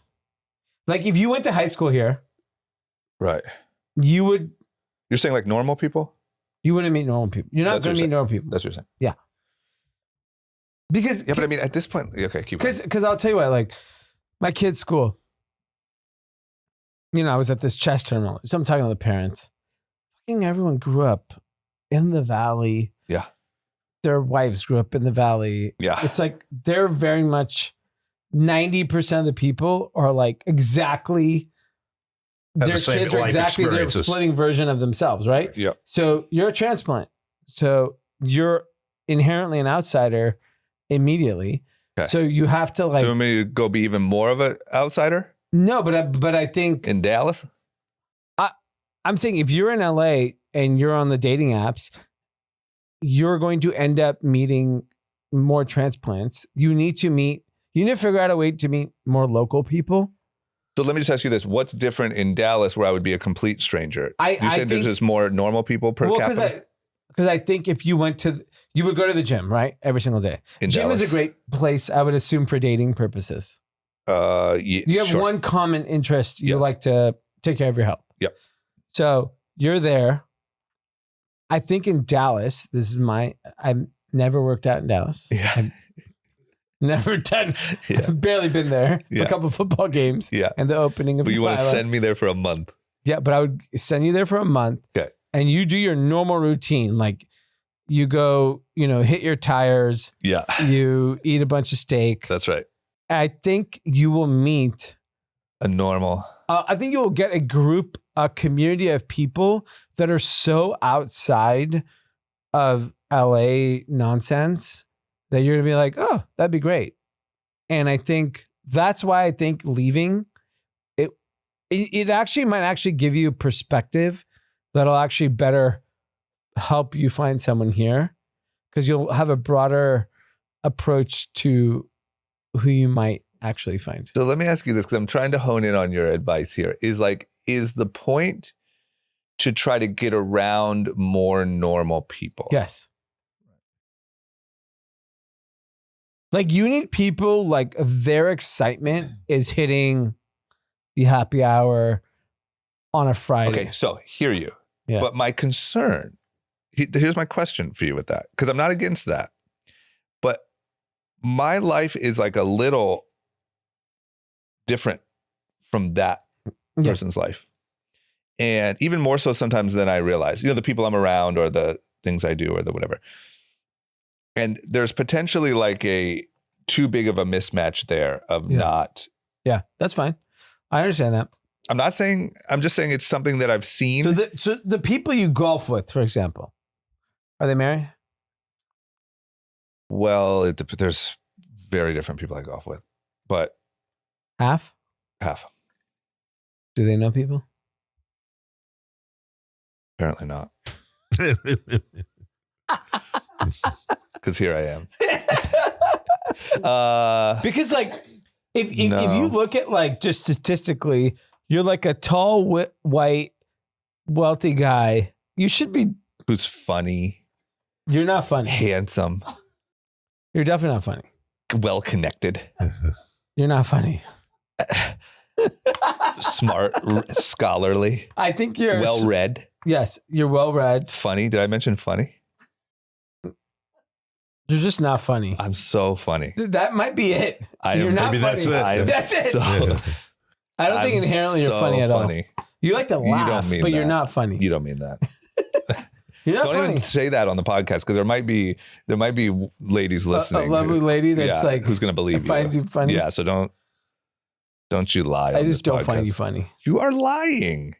Like if you went to high school here, Right. you wouldn't You're saying like normal people? meet normal people. You're not That's going what to you're meet normal people. That's what you're saying. Because Yeah, but I mean, at this point, okay, keep going. because I'll tell you what, like my kid's school, I was at this chess tournament. So I'm talking to the parents. Fucking everyone grew up in the valley. Yeah. Their wives grew up in the valley. Yeah. It's like they're very much 90% of the people are like exactly Have their the same kids are life exactly their experiences. splitting version of themselves, right? Yep. So you're a transplant. So you're inherently an outsider immediately. Okay. So you have to like So you want me to go be even more of an outsider no, but I think in Dallas? I'm saying if you're in LA and you're on the dating apps, you're going to end up meeting more transplants. You need to figure out a way to meet more local people. So let me just ask you this. What's different in Dallas where I would be a complete stranger? I You said think- there's just more normal people per capita? Because I think if you you would go to the gym, right? Every single day. In Gym Dallas? is a great place, I would assume, for dating purposes. Yeah, You have sure. one common interest. You Yes. like to take care of your health. Yep. So you're there. I think in Dallas, I've never worked out in Dallas. Yeah. I've never done, Yeah. I've barely been there for Yeah. a couple of football games Yeah. and the opening of But you want to Delilah. send me there for a month. Yeah, but I would send you there for a month. Okay. And you do your normal routine. Like you go, hit your tires, Yeah. you eat a bunch of steak. That's right. I think you will meet A normal. I think you'll get a community of people that are so outside of LA nonsense that you're going to be like, oh, that'd be great. And I think that's why I think leaving, it actually might actually give you perspective that'll actually better help you find someone here, because you'll have a broader approach to who you might actually find. So let me ask you this, because I'm trying to hone in on your advice here. Is the point to try to get around more normal people? Yes. Like you need people like their excitement is hitting the happy hour on a Friday. Okay, so hear you. Yeah. But my concern, here's my question for you with that, because I'm not against that. But my life is like a little different from that person's life. And even more so sometimes than I realize, the people I'm around or the things I do or the whatever. And there's potentially like a too big of a mismatch there of not. Yeah, that's fine. I understand that. I'm just saying it's something that I've seen. So the people you golf with, for example, are they married? Well, there's very different people I golf with, but Half? Do they know people? Apparently not. Because here I am. Because like if you look at like just statistically, you're like a tall, white, wealthy guy. You should be. Who's funny. You're not funny. Handsome. You're definitely not funny. Well connected. You're not funny. Smart, scholarly. I think you're well read. Yes, you're well read. Funny. Did I mention funny? You're just not funny. I'm so funny. That might be it. You're not funny. That's it. I don't think inherently you're funny at all. You like to laugh, but you're not funny. You don't mean that. You're not don't funny. even say that on the podcast, because there might be ladies listening. A lovely lady that's like who's going to believe you. Finds you funny. Yeah, so don't you lie. I just don't find you funny. You are lying.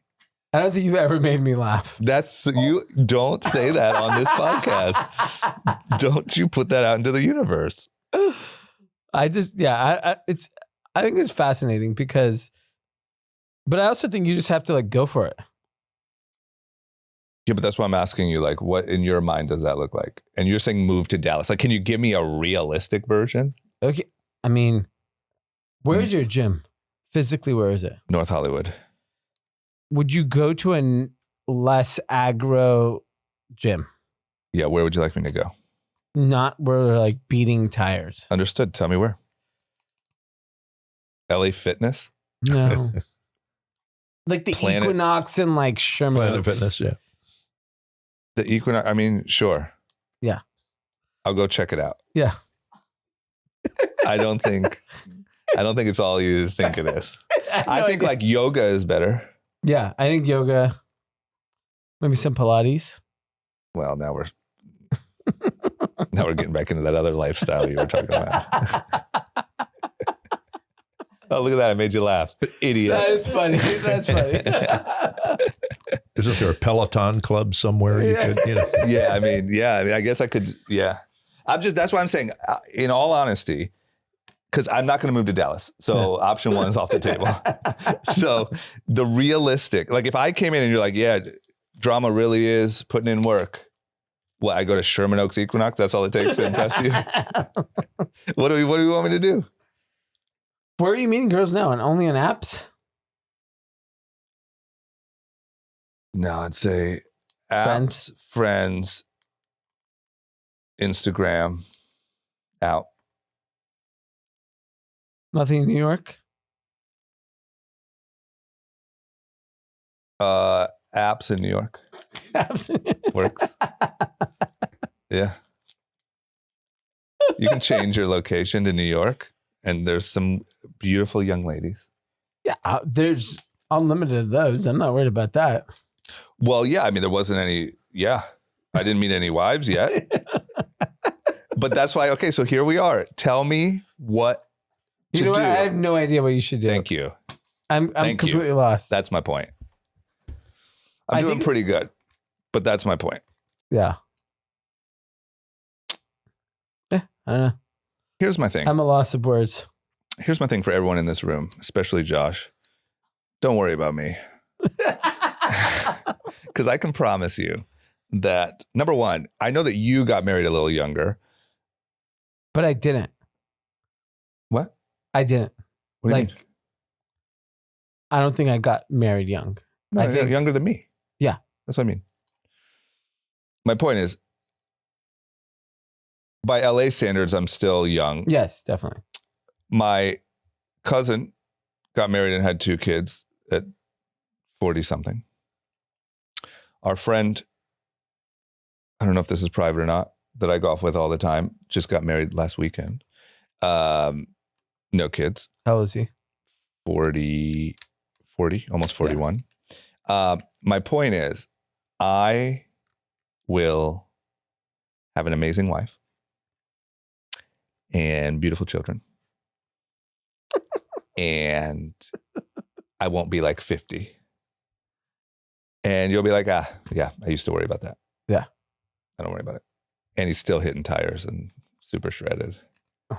I don't think you've ever made me laugh. You don't say that on this podcast. Don't you put that out into the universe. I think it's fascinating but I also think you just have to like go for it. Yeah, but that's why I'm asking you, like, what in your mind does that look like? And you're saying move to Dallas. Like, can you give me a realistic version? Okay. I mean, where's your gym? Physically, where is it? North Hollywood. Would you go to a less aggro gym? Yeah, where would you like me to go? Not where they're like beating tires. Understood. Tell me where. LA Fitness? No. Like the Planet, Equinox and like Sherman Planet Oaks. Fitness, yeah. The Equinox, I mean, sure. Yeah. I'll go check it out. Yeah. I don't think it's all you think it is. I think like yoga is better. Yeah, I think yoga, maybe some Pilates. Well, now we're getting back into that other lifestyle you were talking about. Oh, look at that. I made you laugh. Idiot. That is funny. That's funny. Isn't there a Peloton club somewhere you could, Yeah, I mean, I guess I could, yeah. That's why I'm saying, in all honesty, because I'm not going to move to Dallas. So option one is off the table. So the realistic, like if I came in and you're like, yeah, drama really is putting in work. Well, I go to Sherman Oaks Equinox. That's all it takes to impress you. What do you want me to do? Where are you meeting girls now? And only on apps? No, I'd say apps, friends, Instagram, out. Nothing in New York? Apps in New York. Works. Yeah. You can change your location to New York, and there's some beautiful young ladies. Yeah, there's unlimited of those. I'm not worried about that. Well, yeah. I mean, there wasn't any. Yeah. I didn't meet any wives yet. But that's why. Okay, so here we are. Tell me what to do. I have no idea what you should do. Thank you. I'm completely lost. That's my point. I'm doing pretty good, but that's my point. Yeah. I don't know. Here's my thing. I'm a loss of words. Here's my thing for everyone in this room, especially Josh. Don't worry about me. Because I can promise you that, number one, I know that you got married a little younger. But I didn't. What? I didn't. What do you mean? I don't think I got married young. No, I think younger than me. Yeah. That's what I mean. My point is, by LA standards, I'm still young. Yes, definitely. My cousin got married and had 2 kids at 40 something. Our friend, I don't know if this is private or not, that I golf with all the time, just got married last weekend. No kids. How old is he? 40, almost 41. Yeah. My point is, I will have an amazing wife and beautiful children. And I won't be like 50. And you'll be like, yeah, I used to worry about that. Yeah. I don't worry about it. And he's still hitting tires and super shredded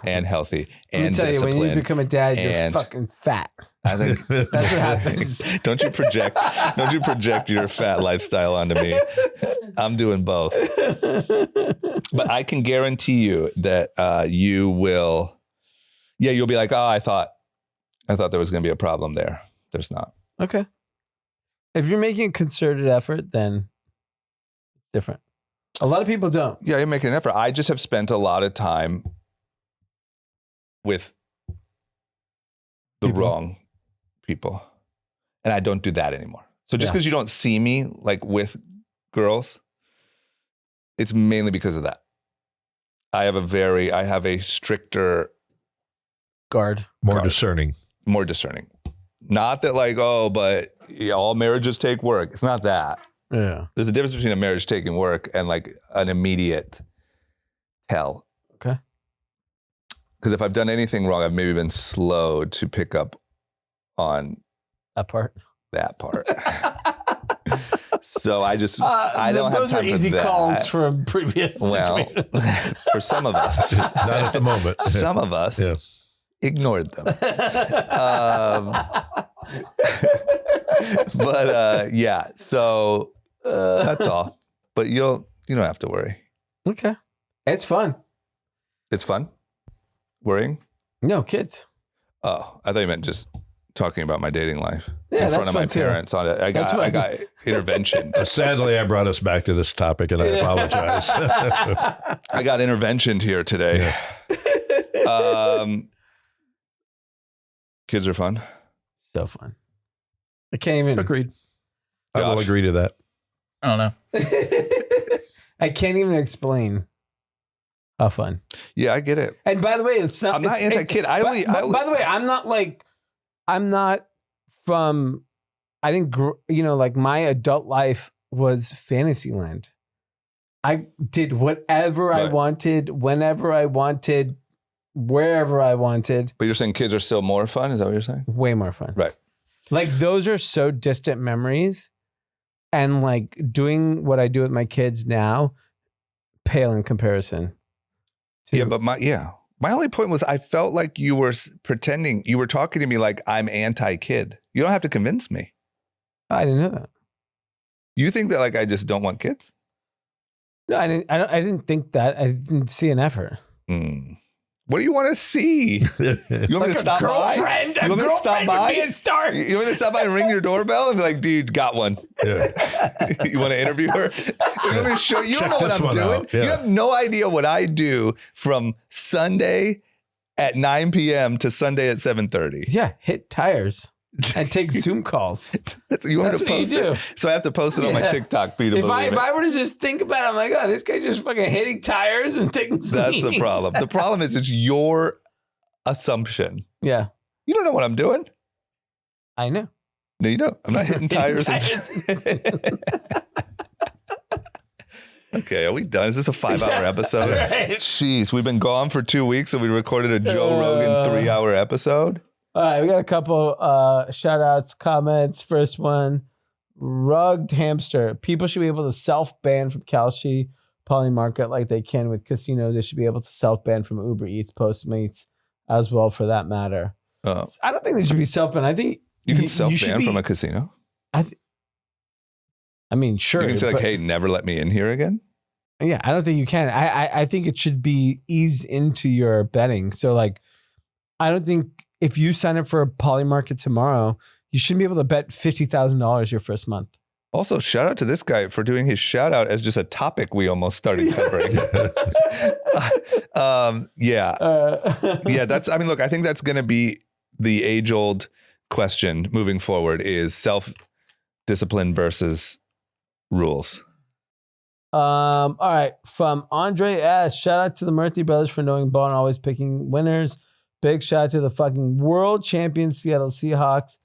and healthy and disciplined. When you become a dad, you're fucking fat. I think that's what happens. Don't you project your fat lifestyle onto me. I'm doing both. But I can guarantee you that you will, you'll be like, oh, I thought there was going to be a problem there. There's not. Okay. If you're making a concerted effort, then it's different. A lot of people don't. Yeah, you're making an effort. I just have spent a lot of time with the wrong people. And I don't do that anymore. So just because you don't see me like with girls, it's mainly because of that. I have a stricter guard. More discerning. Not that like, but all marriages take work. It's not that. Yeah. There's a difference between a marriage taking work and like an immediate tell. Okay. Because if I've done anything wrong, I've maybe been slow to pick up on that part. So I just, I don't have time for that. Those are easy calls from previous situations. For some of us. Not at the moment. Some of us ignored them. But so that's all. But you don't have to worry. Okay. It's fun. It's fun? Worrying? No, kids. Oh, I thought you meant just talking about my dating life in front of my parents. On it, I got intervention. Sadly, I brought us back to this topic, and I apologize. I got interventioned here today. Yeah. Kids are fun. So fun. I can't even. Agreed. I will agree to that. I don't know. I can't even explain how fun. Yeah, I get it. And by the way, it's not. I'm not anti-kid. By the way, I'm not from. I didn't. Like my adult life was Fantasyland. I did whatever I wanted, whenever I wanted, wherever I wanted. But you're saying kids are still more fun? Is that what you're saying? Way more fun. Right. Like those are so distant memories. And like doing what I do with my kids now, pale in comparison. But my only point was I felt like you were pretending, you were talking to me like I'm anti-kid. You don't have to convince me. I didn't know that. You think that like I just don't want kids? No, I didn't think that. I didn't see an effort. What do you want to see? You want me to stop by? You want me to stop by? Would be a start. You want me to stop by and ring your doorbell and be like, dude, got one. Yeah. You want to interview her? You want me to show you? Don't know what I'm doing. Yeah. You have no idea what I do from Sunday at 9 p.m. to Sunday at 7:30. Yeah, hit tires and take Zoom calls. That's what you do. So I have to post it on my TikTok feed. If I were to just think about it, I'm like, oh, this guy just fucking hitting tires and taking Zooms. That's the problem. The problem is it's your assumption. Yeah. You don't know what I'm doing. I know. No, you don't. I'm not hitting tires. Okay, are we done? Is this a 5-hour episode? Right. Jeez, we've been gone for 2 weeks and we recorded a Joe Rogan 3-hour episode. All right, we got a couple shout outs, comments. First one, Rugged Hamster. People should be able to self-ban from Kalshi Polymarket like they can with casinos. They should be able to self-ban from Uber Eats, Postmates as well, for that matter. I don't think they should be self-banned. I think you can self-ban from a casino. I mean, sure. You can say like, hey, never let me in here again. Yeah, I don't think you can. I think it should be eased into your betting. So like, I don't think if you sign up for a Polymarket tomorrow, you shouldn't be able to bet $50,000 your first month. Also, shout out to this guy for doing his shout out as just a topic we almost started covering. Yeah. That's, I mean, look, I think that's going to be the age old question moving forward is self-discipline versus rules. All right. From Andre S. Shout out to the Murthy brothers for knowing ball and always picking winners. Big shout out to the fucking world champion Seattle Seahawks.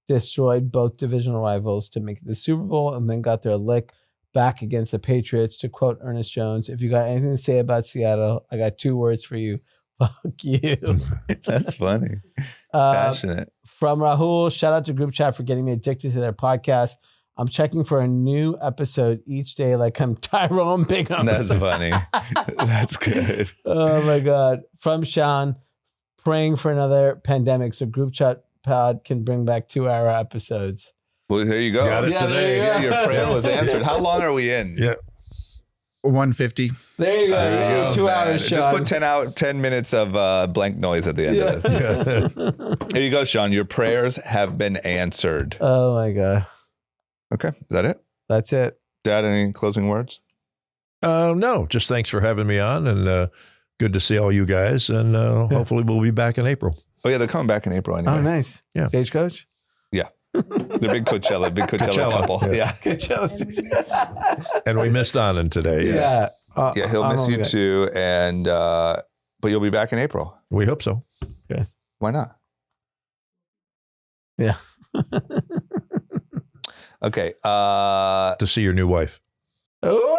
Destroyed both divisional rivals to make it the Super Bowl and then got their lick back against the Patriots. To quote Ernest Jones, if you got anything to say about Seattle, I got 2 words for you. Fuck you. That's funny. Passionate. From Rahul, shout out to Group Chat for getting me addicted to their podcast. I'm checking for a new episode each day like I'm Tyrone Bigham. That's funny. That's good. Oh my God. From Sean, praying for another pandemic so Group Chat pod can bring back 2-hour episodes. Well, there you go. Got it today. Yeah, your prayer was answered. How long are we in? Yeah. 150. There you go. 2 hours, Sean. Just put 10 minutes of blank noise at the end of this. Here you go, Sean. Your prayers have been answered. Oh my God. Okay. Is that it? That's it. Dad, any closing words? No, just thanks for having me on, and good to see all you guys, and hopefully we'll be back in April. Oh, yeah, they're coming back in April anyway. Oh, nice. Yeah. Stagecoach? Yeah. They're big Coachella couple. Yeah. Coachella. And we missed Anand today. Yeah. Yeah, he'll miss you too. And but you'll be back in April. We hope so. Okay. Why not? Yeah. Okay. To see your new wife. Oh,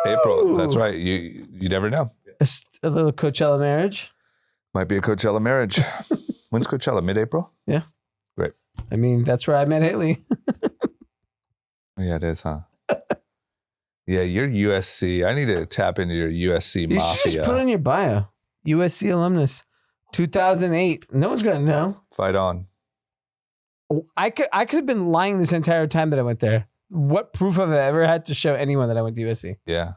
April. That's right. You never know. A little Coachella marriage. Might be a Coachella marriage. When's Coachella? Mid-April? Yeah. Great. I mean, that's where I met Haley. Oh, yeah, it is, huh? Yeah, you're USC. I need to tap into your USC You mafia. should just put it in your bio. USC alumnus. 2008. No one's going to know. Fight on. I could have been lying this entire time that I went there. What proof have I ever had to show anyone that I went to USC? Yeah.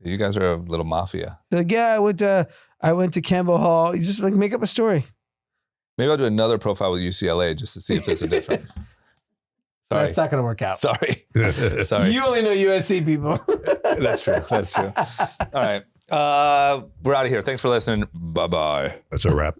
You guys are a little mafia. They're like, yeah, I went to Campbell Hall. You just like make up a story. Maybe I'll do another profile with UCLA just to see if there's a difference. Sorry. That's not going to work out. Sorry. Sorry. You only know USC people. That's true. That's true. All right. We're out of here. Thanks for listening. Bye-bye. That's a wrap.